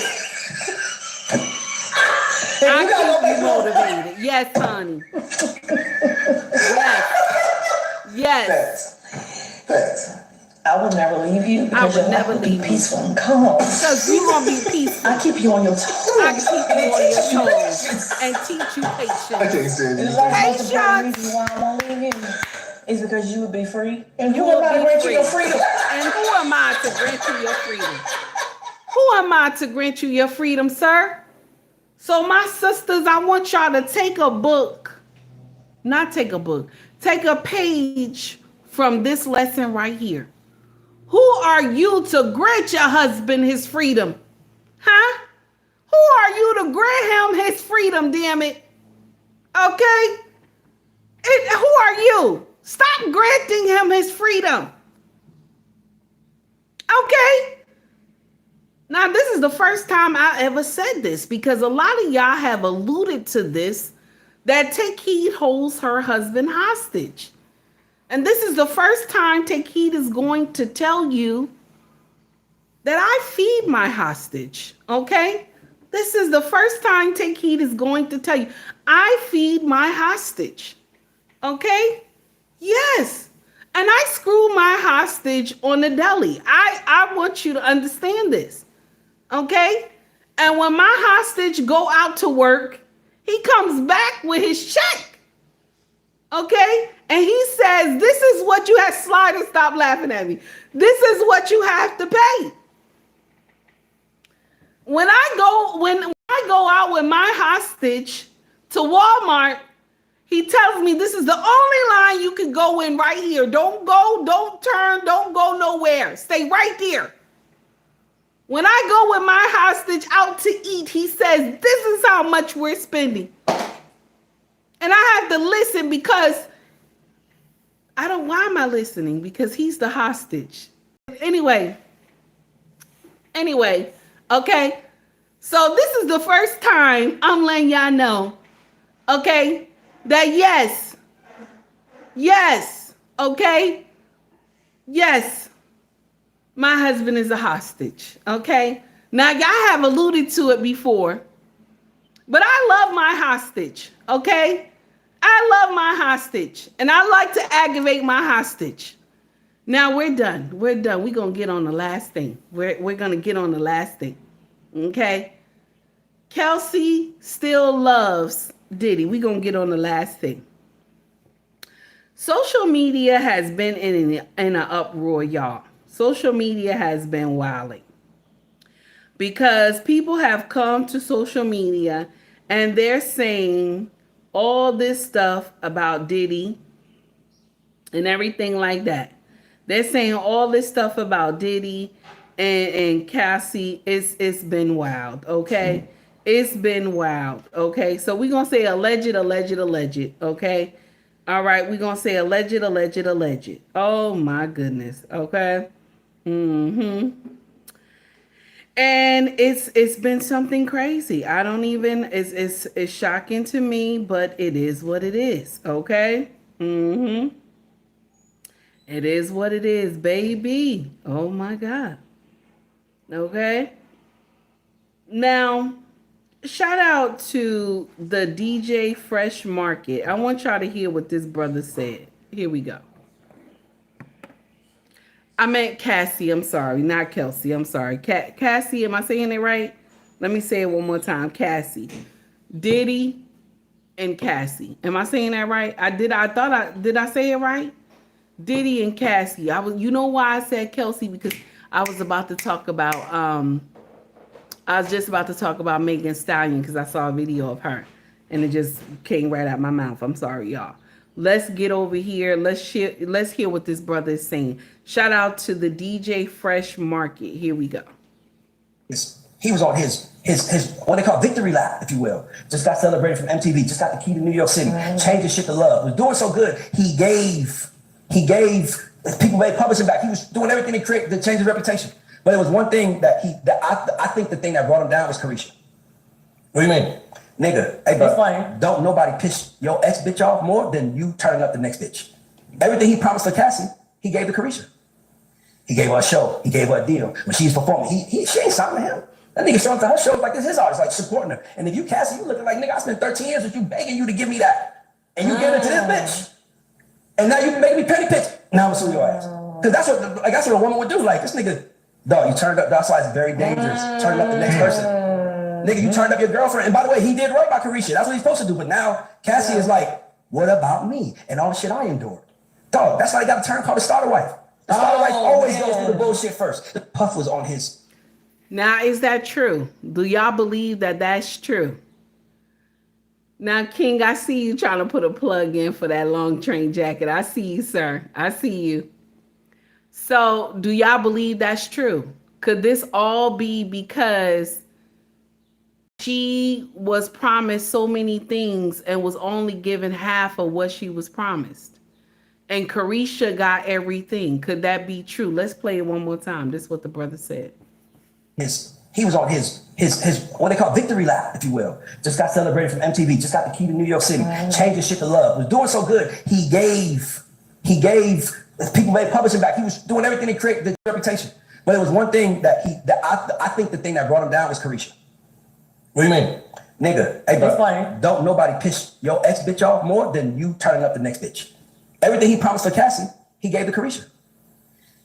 I keep you motivated. Yes, honey. Yes. Yes. Facts. I will never leave you because would your life never will be leave you. peaceful and calm. Because you're going to be peaceful. I keep you on your toes. I keep you on your toes and teach you I patience. can't stand The you. most important Patience. reason why I won't leave you is because you would be free. And You who am will I to be grant you free. your freedom? And who am I to grant you your freedom? Who am I to grant you your freedom, sir? So my sisters, I want y'all to take a book, not take a book, take a page from this lesson right here. Who are you to grant your husband his freedom? Huh? Who are you to grant him his freedom, damn it? Okay? Who are you? Stop granting him his freedom. Okay? Now, this is the first time I ever said this because a lot of y'all have alluded to this, that Take Heed holds her husband hostage. And this is the first time Take Heed is going to tell you that I feed my hostage, okay? This is the first time Take Heed is going to tell you, I feed my hostage. Okay? Yes. And I screw my hostage on the deli. I want you to understand this. Okay? And when my hostage go out to work, he comes back with his check. Okay? And he says, this is what you have, slide and stop laughing at me. This is what you have to pay. When I go out with my hostage to Walmart, he tells me this is the only line you can go in right here. Don't go, don't turn, don't go nowhere. Stay right there. When I go with my hostage out to eat, he says, this is how much we're spending. And I have to listen because why am I listening? Because he's the hostage. Anyway, okay? So this is the first time I'm letting y'all know, okay, that yes, okay, yes, my husband is a hostage, okay? Now, y'all have alluded to it before, but I love my hostage, okay? I love my hostage, and I like to aggravate my hostage. Now, we're done. We're done. We're going to get on the last thing. We're going to get on the last thing, okay? Kelsey still loves Diddy. We're going to get on the last thing. Social media has been in an uproar, y'all. Social media has been wilding. Because people have come to social media and they're saying all this stuff about Diddy and everything like that. They're saying all this stuff about Diddy and Cassie. It's been wild, okay? It's been wild, okay? So we're going to say alleged, okay? All right, we're going to say alleged. Oh, my goodness, okay? And it's been something crazy. I don't even, it's shocking to me, but it is what it is, okay? It is what it is, baby. Oh, my God. Okay? Now, shout out to the DJ Fresh Market. I want y'all to hear what this brother said. Here we go. I meant Cassie. I'm sorry, not Kelsey. I'm sorry. Cassie, am I saying it right? Let me say it one more time. Cassie. Diddy and Cassie. Am I saying that right? Did I say it right? Diddy and Cassie. You know why I said Kelsey? Because I was about to talk about I was just about to talk about Megan Thee Stallion because I saw a video of her and it just came right out my mouth. I'm sorry, y'all. Let's get over here. Let's hear what this brother is saying. Shout out to the DJ Fresh Market. Here we go. He was on his what they call victory lap, if you will. Just got celebrated from MTV. Just got the key to New York City. Changed his shit to love. Was doing so good. He gave people made publishing back. He was doing everything to change his reputation. But it was one thing that I think the thing that brought him down was Carisha. What do you mean? Nigga, hey bro, don't nobody piss your ex bitch off more than you turning up the next bitch. Everything he promised to Cassie, he gave to Carisha. He gave her a show. He gave her a deal. When she was performing, she ain't signed to him. That nigga showing to her shows like this his artist, like supporting her. And if you Cassie, you looking like, nigga, I spent 13 years with you begging you to give me that. And you giving it to this bitch. And now you can make me penny pitch. Now I'm gonna sue your ass. Cause that's what a woman would do. Like, this nigga, dog, you turned up, that's why it's very dangerous. Turning up the next person. Nigga, you turned up your girlfriend. And by the way, he did right by Carisha. That's what he's supposed to do. But now Cassie is like, what about me? And all the shit I endured. Dog, that's why they got a term called the starter wife. The starter wife always goes through the bullshit first. The Puff was on his. Now, is that true? Do y'all believe that that's true? Now, King, I see you trying to put a plug in for that long train jacket. I see you, sir. I see you. So, do y'all believe that's true? Could this all be because she was promised so many things and was only given half of what she was promised? And Carisha got everything. Could that be true? Let's play it one more time. This is what the brother said. He was on his what they call victory lap, if you will. Just got celebrated from MTV. Just got the key to New York City. Changed his shit to love. Was doing so good. He gave people made publishing back. He was doing everything to create the reputation. But it was one thing that I think the thing that brought him down was Carisha. What do you mean? Nigga, hey bro, Explain. don't nobody piss your ex bitch off more than you turning up the next bitch. Everything he promised for Cassie, he gave to Carisha.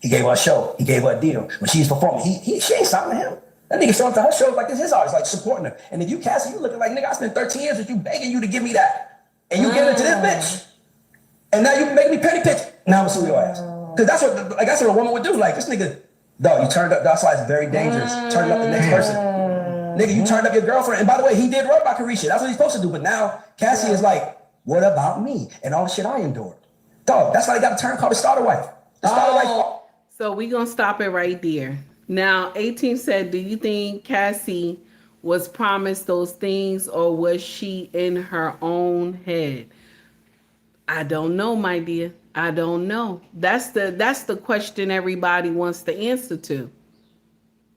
He gave her a show. He gave her a deal. When she's performing, she ain't signing him. That nigga showing up to her shows like this his artist, like supporting her. And if you Cassie, you looking like, nigga, I spent 13 years with you begging you to give me that. And you give it to this bitch. And now you make me petty pitch. Now I'm gonna sue your ass. Cause that's what a woman would do. Like this nigga, dog, you turned up, that's why it's very dangerous. Turning up the next person. Nigga, you turned up your girlfriend. And by the way, he did right by Carisha. That's what he's supposed to do. But now Cassie is like, what about me? And all the shit I endured. Dog, that's why they got a term called the starter wife. The starter wife. So we're going to stop it right there. Now, 18 said, do you think Cassie was promised those things or was she in her own head? I don't know, my dear. I don't know. That's the question everybody wants to answer to.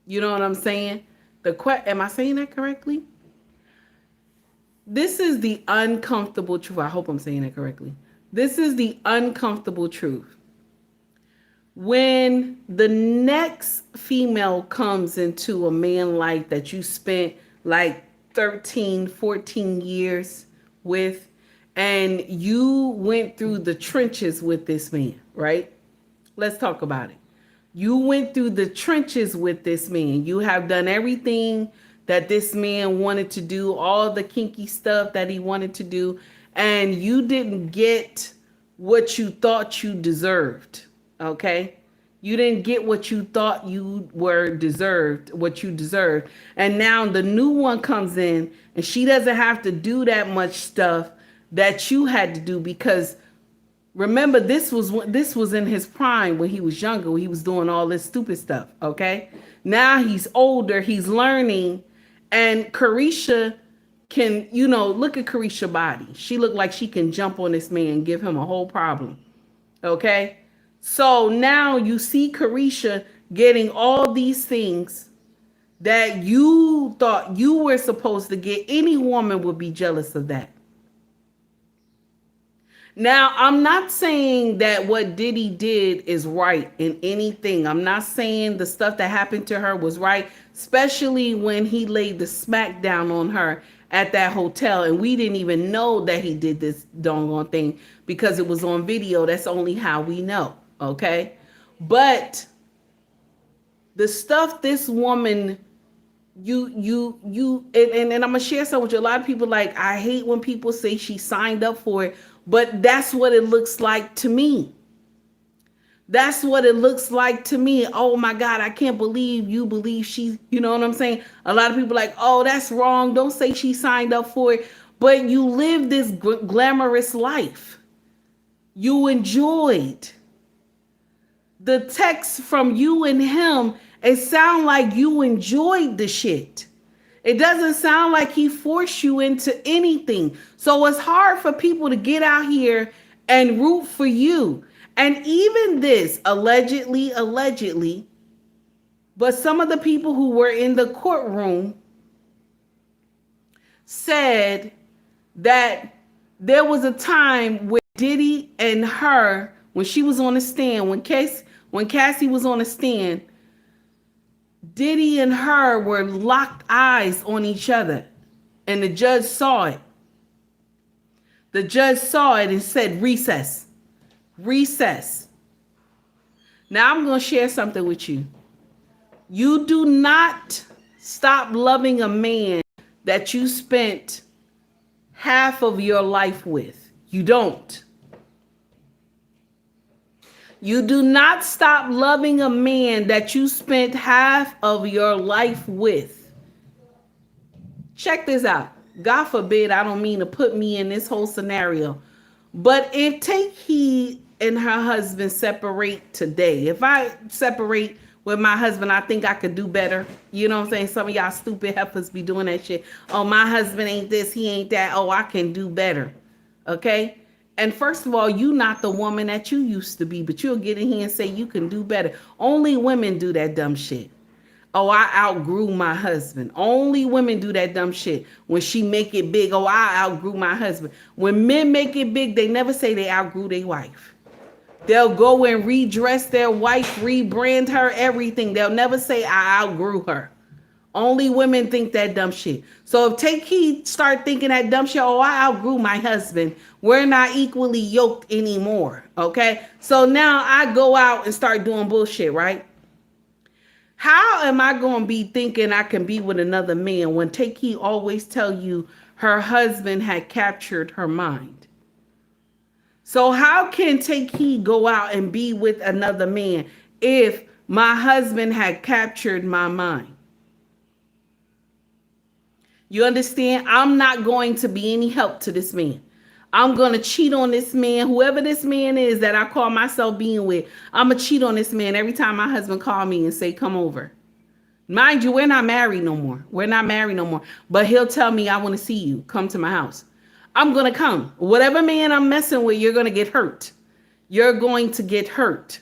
You know what I'm saying? Am I saying that correctly? This is the uncomfortable truth. I hope I'm saying that correctly. This is the uncomfortable truth. When the next female comes into a man life that you spent like 13, 14 years with, and you went through the trenches with this man, right? Let's talk about it. You went through the trenches with this man. You have done everything that this man wanted to do, all the kinky stuff that he wanted to do, and you didn't get what you thought you deserved, okay? You didn't get what you thought you what you deserved. And now the new one comes in and she doesn't have to do that much stuff that you had to do, because remember, this was in his prime when he was younger, when he was doing all this stupid stuff, okay? Now he's older, he's learning, and Carisha can, look at Carisha's body. She looked like she can jump on this man and give him a whole problem, okay? So now you see Carisha getting all these things that you thought you were supposed to get. Any woman would be jealous of that. Now, I'm not saying that what Diddy did is right in anything. I'm not saying the stuff that happened to her was right, especially when he laid the smackdown on her at that hotel. And we didn't even know that he did this doggone thing because it was on video. That's only how we know, okay? But the stuff this woman, and I'm going to share some with you. A lot of people like, I hate when people say she signed up for it. But that's what it looks like to me. That's what it looks like to me. Oh my God, I can't believe you believe she's, you know what I'm saying? A lot of people are like, oh, that's wrong. Don't say she signed up for it. But you lived this glamorous life. You enjoyed. The text from you and him, it sound like you enjoyed the shit. It doesn't sound like he forced you into anything. So it's hard for people to get out here and root for you. And even this, allegedly, but some of the people who were in the courtroom said that there was a time when Diddy and her, when she was on the stand, when Cassie was on the stand, Diddy and her were locked eyes on each other, and the judge saw it. The judge saw it and said, recess. Recess. Now I'm going to share something with you. You do not stop loving a man that you spent half of your life with. You don't. You do not stop loving a man that you spent half of your life with. Check this out. God forbid, I don't mean to put me in this whole scenario. But if take he and her husband separate today, if I separate with my husband, I think I could do better. You know what I'm saying? Some of y'all stupid heifers be doing that shit. Oh, my husband ain't this, he ain't that. Oh, I can do better. Okay? And first of all, you not the woman that you used to be, but you'll get in here and say you can do better. Only women do that dumb shit. Oh, I outgrew my husband. Only women do that dumb shit. When she make it big, oh, I outgrew my husband. When men make it big, they never say they outgrew their wife. They'll go and redress their wife, rebrand her, everything. They'll never say I outgrew her. Only women think that dumb shit. So if Take Heed start thinking that dumb shit, oh, I outgrew my husband. We're not equally yoked anymore. Okay. So now I go out and start doing bullshit, right? How am I going to be thinking I can be with another man when Take Heed always tell you her husband had captured her mind? So how can Take Heed go out and be with another man if my husband had captured my mind? You understand? I'm not going to be any help to this man. I'm going to cheat on this man, whoever this man is that I call myself being with. I'm going to cheat on this man every time my husband call me and say, come over. Mind you, we're not married no more. We're not married no more. But he'll tell me, I want to see you. Come to my house. I'm going to come. Whatever man I'm messing with, you're going to get hurt. You're going to get hurt.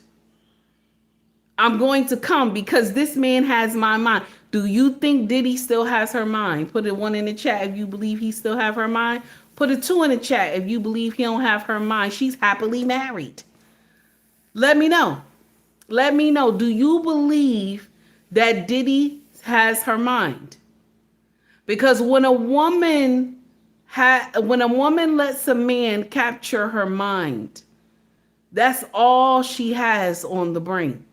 I'm going to come because this man has my mind. Do you think Diddy still has her mind? Put a 1 in the chat if you believe he still have her mind. Put a 2 in the chat if you believe he don't have her mind. She's happily married. Let me know. Let me know. Do you believe that Diddy has her mind? Because when a woman lets a man capture her mind, that's all she has on the brain.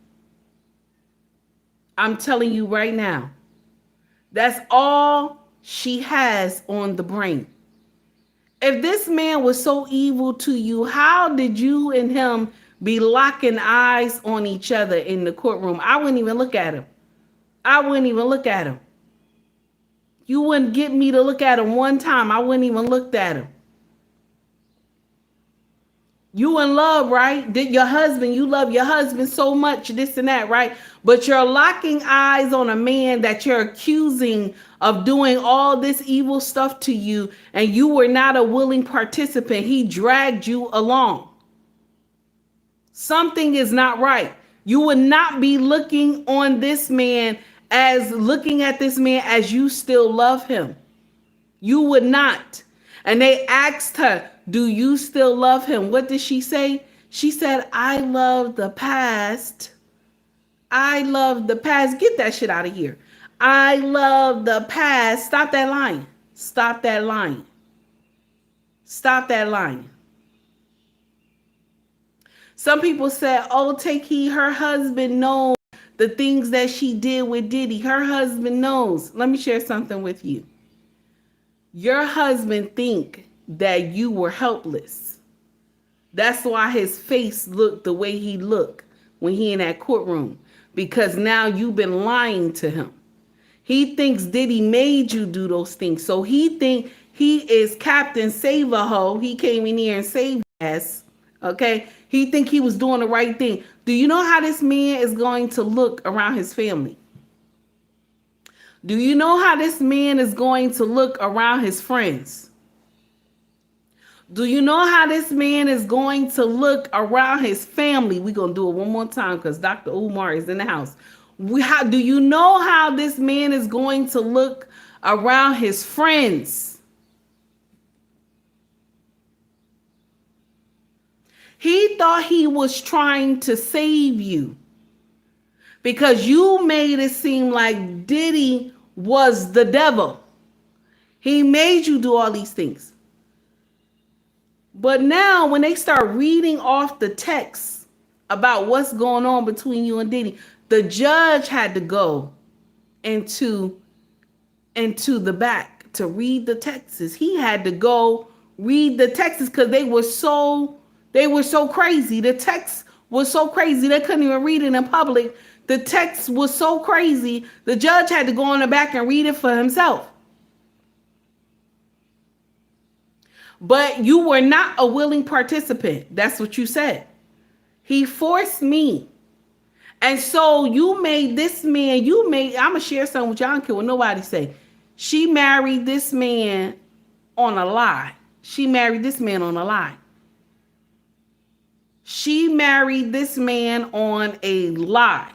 I'm telling you right now, that's all she has on the brain. If this man was so evil to you, how did you and him be locking eyes on each other in the courtroom? I wouldn't even look at him. I wouldn't even look at him. You wouldn't get me to look at him one time. I wouldn't even look at him. You in love, right? Did your husband, you love your husband so much, this and that, right? But you're locking eyes on a man that you're accusing of doing all this evil stuff to you, and you were not a willing participant. He dragged you along. Something is not right. You would not be looking at this man as you still love him. You would not. And they asked her, do you still love him? What did she say? She said, I love the past. I love the past. Get that shit out of here. I love the past. Stop that lying. Stop that lying. Stop that lying. Some people said, oh, Take Heed, her husband knows the things that she did with Diddy. Her husband knows. Let me share something with you. Your husband think that you were helpless. That's why his face looked the way he looked when he in that courtroom, because now you've been lying to him. He thinks Diddy made you do those things. So he think he is Captain Save-A-Ho. He came in here and saved us. Okay. He think he was doing the right thing. Do you know how this man is going to look around his family? Do you know how this man is going to look around his friends? Do you know how this man is going to look around his family? We're going to do it one more time because Dr. Umar is in the house. Do you know how this man is going to look around his friends? He thought he was trying to save you because you made it seem like Diddy was the devil. He made you do all these things. But now when they start reading off the text about what's going on between you and Diddy, the judge had to go into the back to read the texts. He had to go read the texts because they were so crazy. The text was so crazy they couldn't even read it in public. The text was so crazy, the judge had to go in the back and read it for himself. But you were not a willing participant. That's what you said. He forced me. And so you made this man, I'm going to share something with y'all. I don't care what nobody say. She married this man on a lie. She married this man on a lie. She married this man on a lie.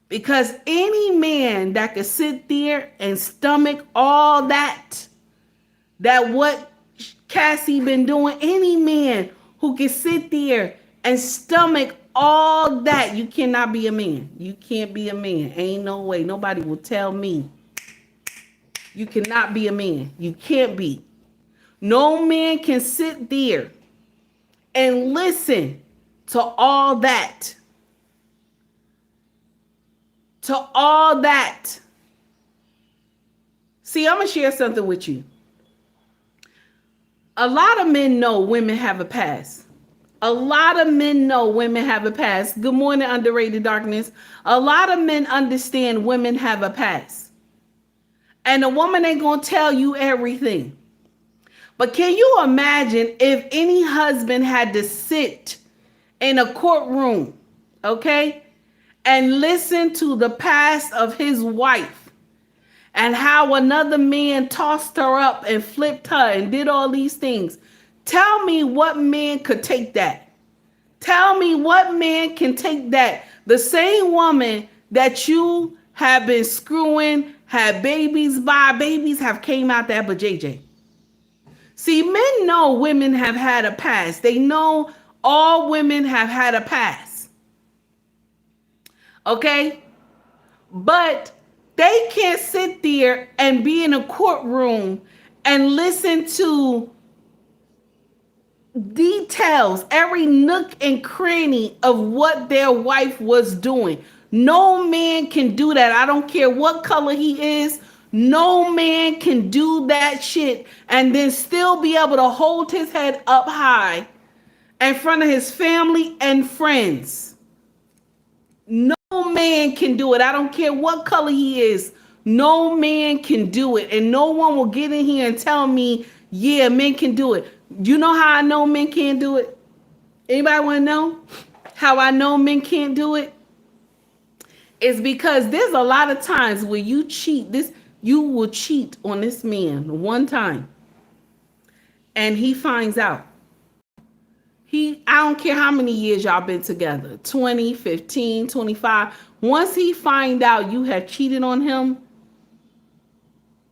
Because any man that could sit there and stomach all that what Cassie been doing, any man who can sit there and stomach all that, you cannot be a man. You can't be a man. Ain't no way. Nobody will tell me you cannot be a man. You can't be. No man can sit there and listen to all that. To all that. See, I'm going to share something with you. A lot of men know women have a past. A lot of men know women have a past. Good morning, underrated darkness. A lot of men understand women have a past. And a woman ain't going to tell you everything. But can you imagine if any husband had to sit in a courtroom, okay, and listen to the past of his wife and how another man tossed her up and flipped her and did all these things? Tell me what man could take that. Tell me what man can take that. The same woman that you have been screwing, had babies by, babies have came out there but JJ. See, men know women have had a past. They know all women have had a past. Okay? But they can't sit there and be in a courtroom and listen to details, every nook and cranny of what their wife was doing. No man can do that. I don't care what color he is. No man can do that shit and then still be able to hold his head up high in front of his family and friends. No man can do it. I don't care what color he is. No man can do it. And no one will get in here and tell me, yeah, men can do it. You know how I know men can't do it? Anybody want to know how I know men can't do it? It's because there's a lot of times where you will cheat on this man one time and he finds out. I don't care how many years y'all been together, 20, 15, 25. Once he find out you have cheated on him,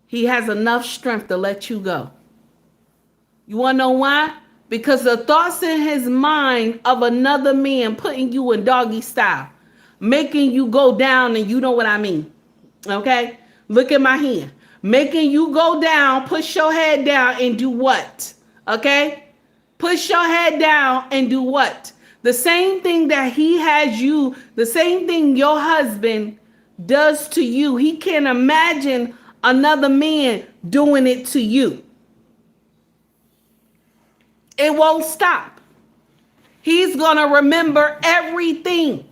he has enough strength to let you go. You want to know why? Because the thoughts in his mind of another man putting you in doggy style, making you go down, and you know what I mean. Okay? Look at my hand. Making you go down, push your head down and do what? Okay? Push your head down and do what? The same thing that he has you, the same thing your husband does to you. He can't imagine another man doing it to you. It won't stop. He's going to remember everything.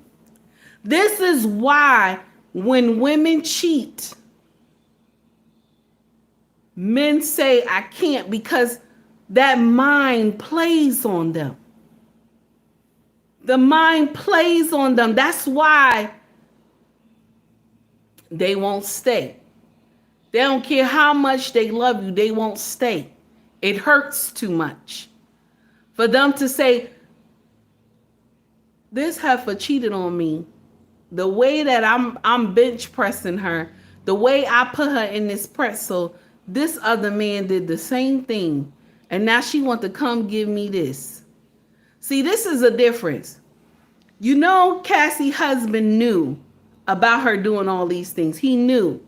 This is why when women cheat, men say, I can't, because that mind plays on them. The mind plays on them. That's why they won't stay. They don't care how much they love you. They won't stay. It hurts too much for them to say, this heifer cheated on me. The way that I'm bench pressing her, the way I put her in this pretzel, this other man did the same thing. And now she wants to come give me this. See, this is a difference. You know, Cassie's husband knew about her doing all these things. He knew.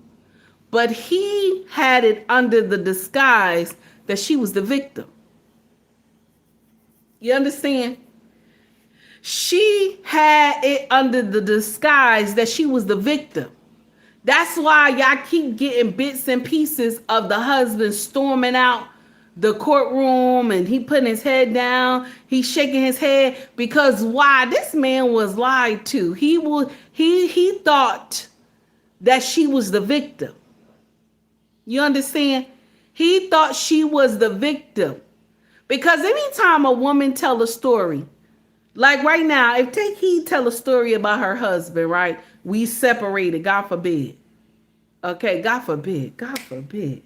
But he had it under the disguise that she was the victim. You understand? She had it under the disguise that she was the victim. That's why y'all keep getting bits and pieces of the husband storming out the courtroom and he putting his head down. He's shaking his head because why? This man was lied to. He thought that she was the victim. You understand? He thought she was the victim. Because anytime a woman tell a story, like right now, if he tell a story about her husband, right? We separated, God forbid. Okay, God forbid, God forbid.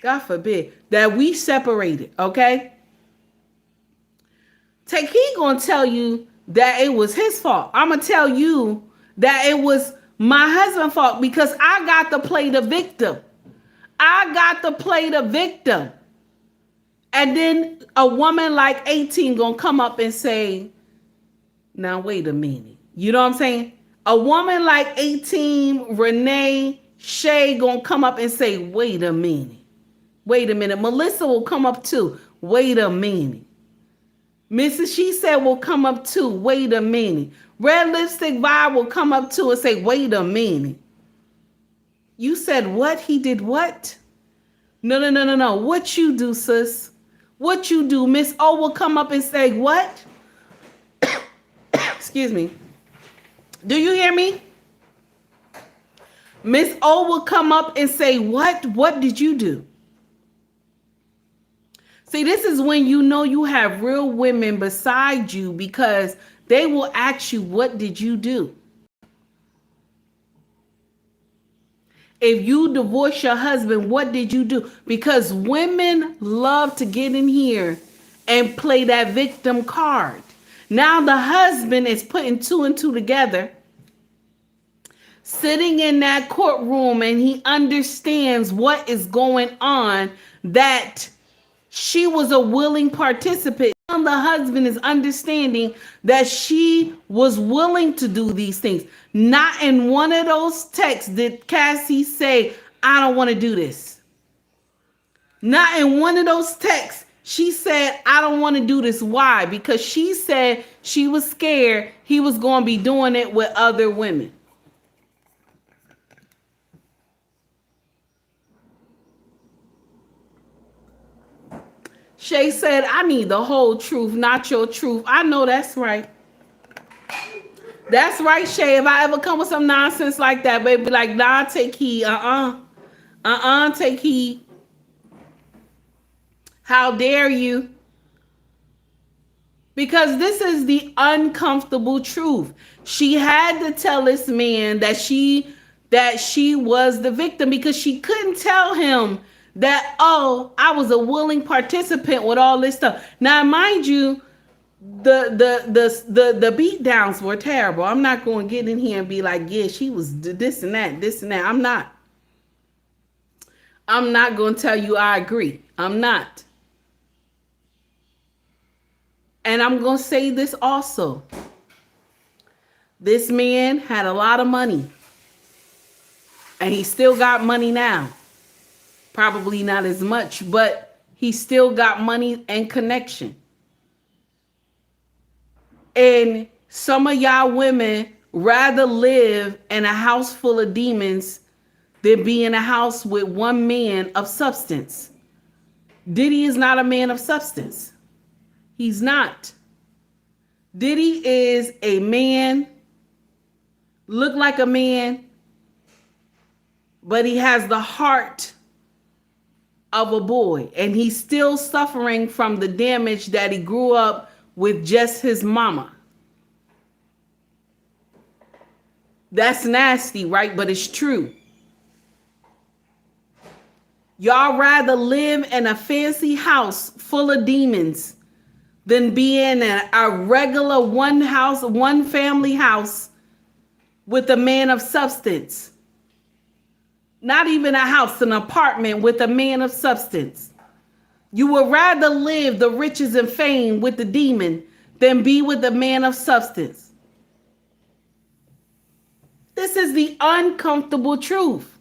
God forbid that we separated, okay? He gonna tell you that it was his fault. I'm gonna tell you that it was my husband's fault because I got to play the victim. I got to play the victim. And then a woman like 18 gonna come up and say, Now, wait a minute. You know what I'm saying? A woman like 18, Renee, Shay gonna come up and say, wait a minute. Wait a minute. Melissa will come up too. Wait a minute. Mrs. She Said will come up too. Wait a minute. Red Lipstick Vibe will come up too and say, wait a minute. You said what? He did what? No. What you do, sis? What you do? Miss O will come up and say, what? Excuse me. Do you hear me? Miss O will come up and say, what? What did you do? See, this is when you know you have real women beside you, because they will ask you, what did you do? If you divorce your husband, what did you do? Because women love to get in here and play that victim card. Now the husband is putting two and two together, sitting in that courtroom, and he understands what is going on, that she was a willing participant. Now the husband is understanding that she was willing to do these things. Not in one of those texts did Cassie say, I don't want to do this. Not in one of those texts she said, I don't want to do this. Why? Because she said she was scared he was going to be doing it with other women. Shay said, I need the whole truth, not your truth. I know that's right. That's right, Shay. If I ever come with some nonsense like that, baby, like, nah, take heed. Take heed. How dare you? Because this is the uncomfortable truth. She had to tell this man that she was the victim, because she couldn't tell him that, oh, I was a willing participant with all this stuff. Now, mind you, the beat downs were terrible. I'm not going to get in here and be like, yeah, she was this and that. I'm not going to tell you I agree. I'm not. And I'm going to say this also. This man had a lot of money, and he still got money now. Probably not as much, but he still got money and connection. And some of y'all women rather live in a house full of demons than be in a house with one man of substance. Diddy is not a man of substance. He's not. Diddy is a man, look like a man, but he has the heart of a boy, and he's still suffering from the damage that he grew up with just his mama. That's nasty, right? But it's true. Y'all rather live in a fancy house full of demons than be in a regular one family house with a man of substance. Not even a house, an apartment with a man of substance. You would rather live the riches and fame with the demon than be with a man of substance. This is the uncomfortable truth.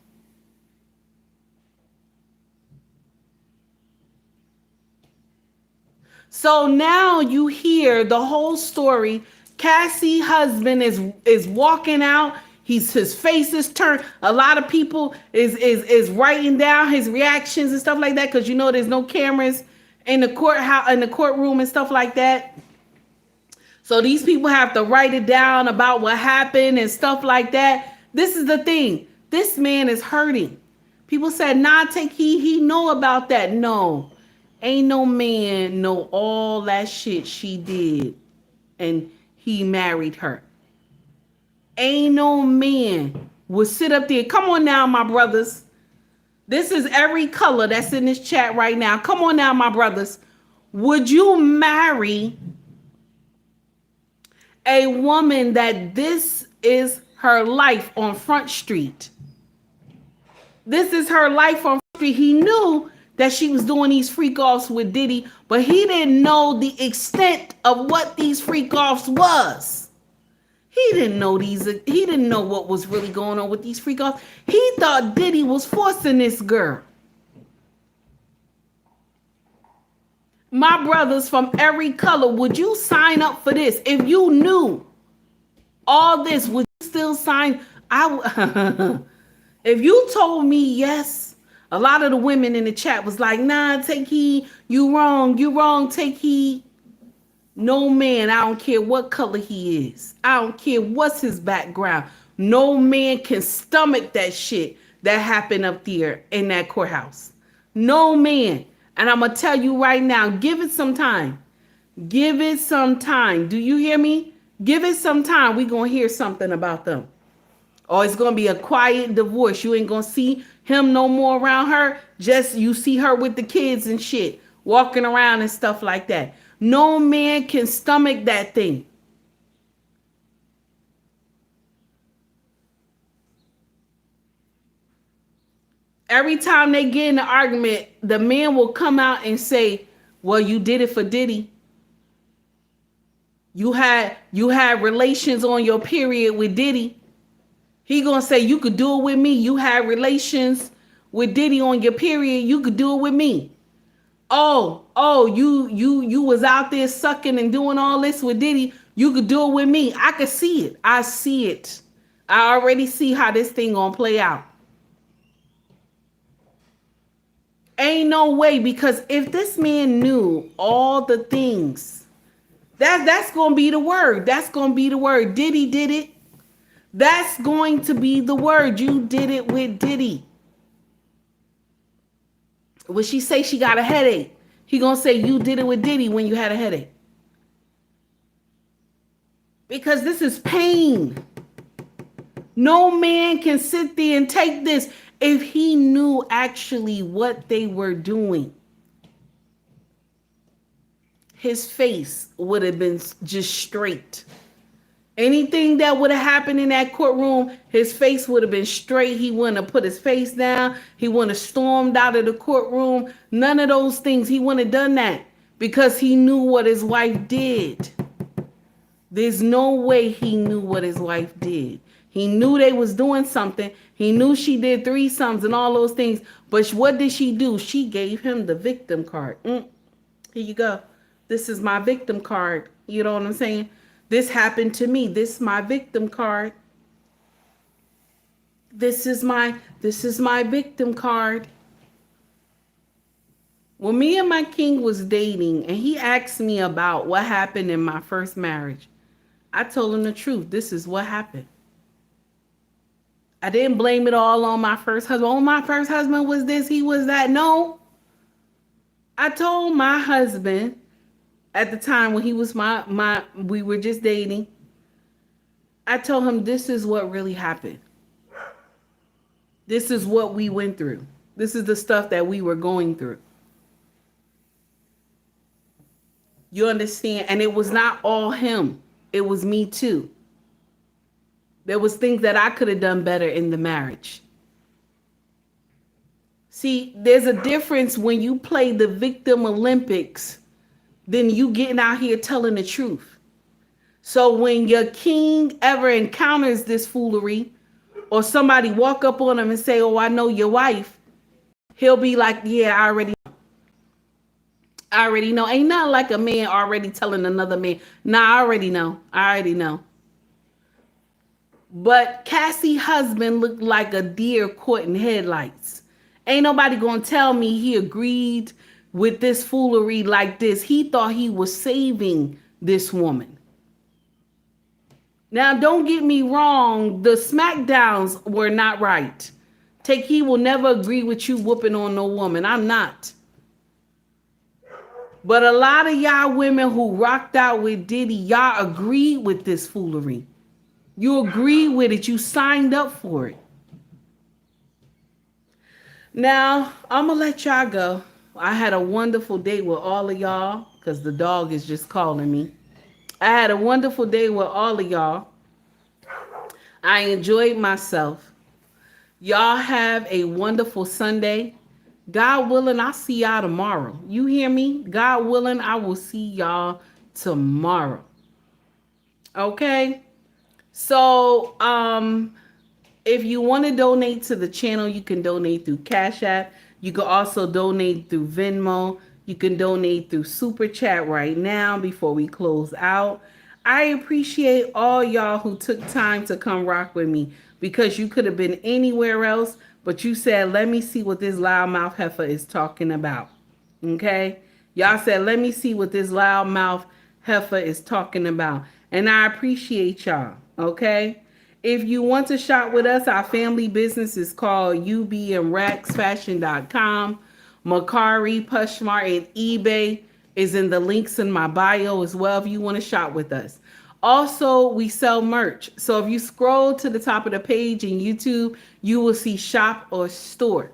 So now you hear the whole story. Cassie husband is walking out. His face is turned. A lot of people is writing down his reactions and stuff like that, because you know there's no cameras in the courthouse, in the courtroom and stuff like that. So these people have to write it down about what happened and stuff like that. This is the thing. This man is hurting. People said, nah, take heed. He know about that. No, ain't no man know all that shit she did and he married her. Ain't no man would sit up there. Come on now, my brothers. This is every color that's in this chat right now. Come on now, my brothers. Would you marry a woman that this is her life on Front Street? This is her life on Front Street. He knew that she was doing these freak offs with Diddy, but he didn't know the extent of what these freak offs was. He didn't know these. He didn't know what was really going on with these freak offs. He thought Diddy was forcing this girl. My brothers from every color, would you sign up for this? If you knew all this, would you still sign? If you told me yes, a lot of the women in the chat was like, nah, take heed. You wrong, take heed. No man, I don't care what color he is. I don't care what's his background. No man can stomach that shit that happened up there in that courthouse. No man. And I'm going to tell you right now, give it some time. Give it some time. Do you hear me? Give it some time. We're going to hear something about them. Or it's going to be a quiet divorce. You ain't going to see him no more around her. Just you see her with the kids and shit, walking around and stuff like that. No man can stomach that thing. Every time they get in an argument, the man will come out and say, well, you did it for Diddy. You had relations on your period with Diddy. He gonna say, you could do it with me. You had relations with Diddy on your period. You could do it with me. Oh, you was out there sucking and doing all this with Diddy. You could do it with me. I could see it. I see it. I already see how this thing gonna play out. Ain't no way, because if this man knew all the things, that's going to be the word. That's going to be the word. Diddy did it. That's going to be the word. You did it with Diddy. When she say she got a headache, he going to say you did it with Diddy when you had a headache. Because this is pain. No man can sit there and take this. If he knew actually what they were doing, his face would have been just straight. Anything that would have happened in that courtroom, his face would have been straight. He wouldn't have put his face down. He wouldn't have stormed out of the courtroom. None of those things. He wouldn't have done that because he knew what his wife did. There's no way he knew what his wife did. He knew they was doing something. He knew she did threesomes and all those things. But what did she do? She gave him the victim card. Here you go. This is my victim card. You know what I'm saying? This happened to me. This is my victim card. This is my victim card. When me and my king was dating and he asked me about what happened in my first marriage, I told him the truth. This is what happened. I didn't blame it all on my first husband. Oh, my first husband was this, he was that. No. I told my husband at the time when he was we were just dating, I told him this is what really happened. This is what we went through. This is the stuff that we were going through. You understand? And it was not all him. It was me too. There was things that I could have done better in the marriage. See, there's a difference when you play the victim Olympics than you getting out here telling the truth. So when your king ever encounters this foolery, or somebody walk up on him and say, oh, I know your wife, he'll be like, yeah, I already know. Ain't nothing like a man already telling another man, nah, I already know. But Cassie husband looked like a deer caught in headlights. Ain't nobody gonna tell me he agreed with this foolery like this. He thought he was saving this woman. Now, don't get me wrong. The smackdowns were not right. He will never agree with you whooping on no woman. I'm not. But a lot of y'all women who rocked out with Diddy, y'all agreed with this foolery. You agree with it. You signed up for it. Now, I'm going to let y'all go. I had a wonderful day with all of y'all because the dog is just calling me. I had a wonderful day with all of y'all. I enjoyed myself. Y'all have a wonderful Sunday. God willing, I'll see y'all tomorrow. You hear me? God willing, I will see y'all tomorrow. Okay? So, if you want to donate to the channel, you can donate through Cash App. You can also donate through Venmo. You can donate through Super Chat right now before we close out. I appreciate all y'all who took time to come rock with me, because you could have been anywhere else, but you said, let me see what this loudmouth heifer is talking about. Okay? Y'all said, let me see what this loudmouth heifer is talking about. And I appreciate y'all. Okay? If you want to shop with us, our family business is called ubandreksfashion.com. Mercari, POSHMARK, and eBay is in the links in my bio as well if you want to shop with us. Also, we sell merch. So if you scroll to the top of the page in YouTube, you will see shop or store.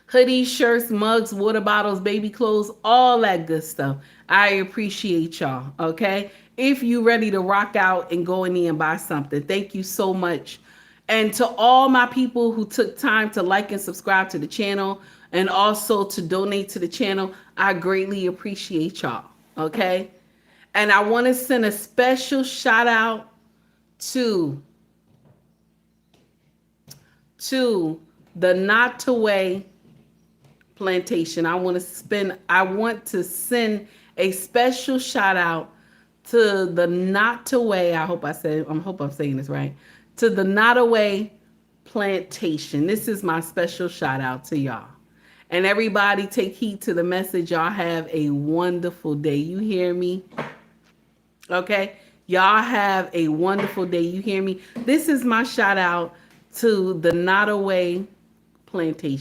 Hoodies, shirts, mugs, water bottles, baby clothes, all that good stuff. I appreciate y'all, okay? If you ready to rock out and go in there and buy something, thank you so much. And to all my people who took time to like and subscribe to the channel and also to donate to the channel, I greatly appreciate y'all, okay? And I want to send a special shout out to the Nottoway Plantation. I want to send a special shout out to the Nottoway. I hope I'm saying this right. To the Nottoway Plantation. This is my special shout out to y'all. And everybody take heed to the message. Y'all have a wonderful day. You hear me? Okay? Y'all have a wonderful day. You hear me? This is my shout out to the Nottoway Plantation.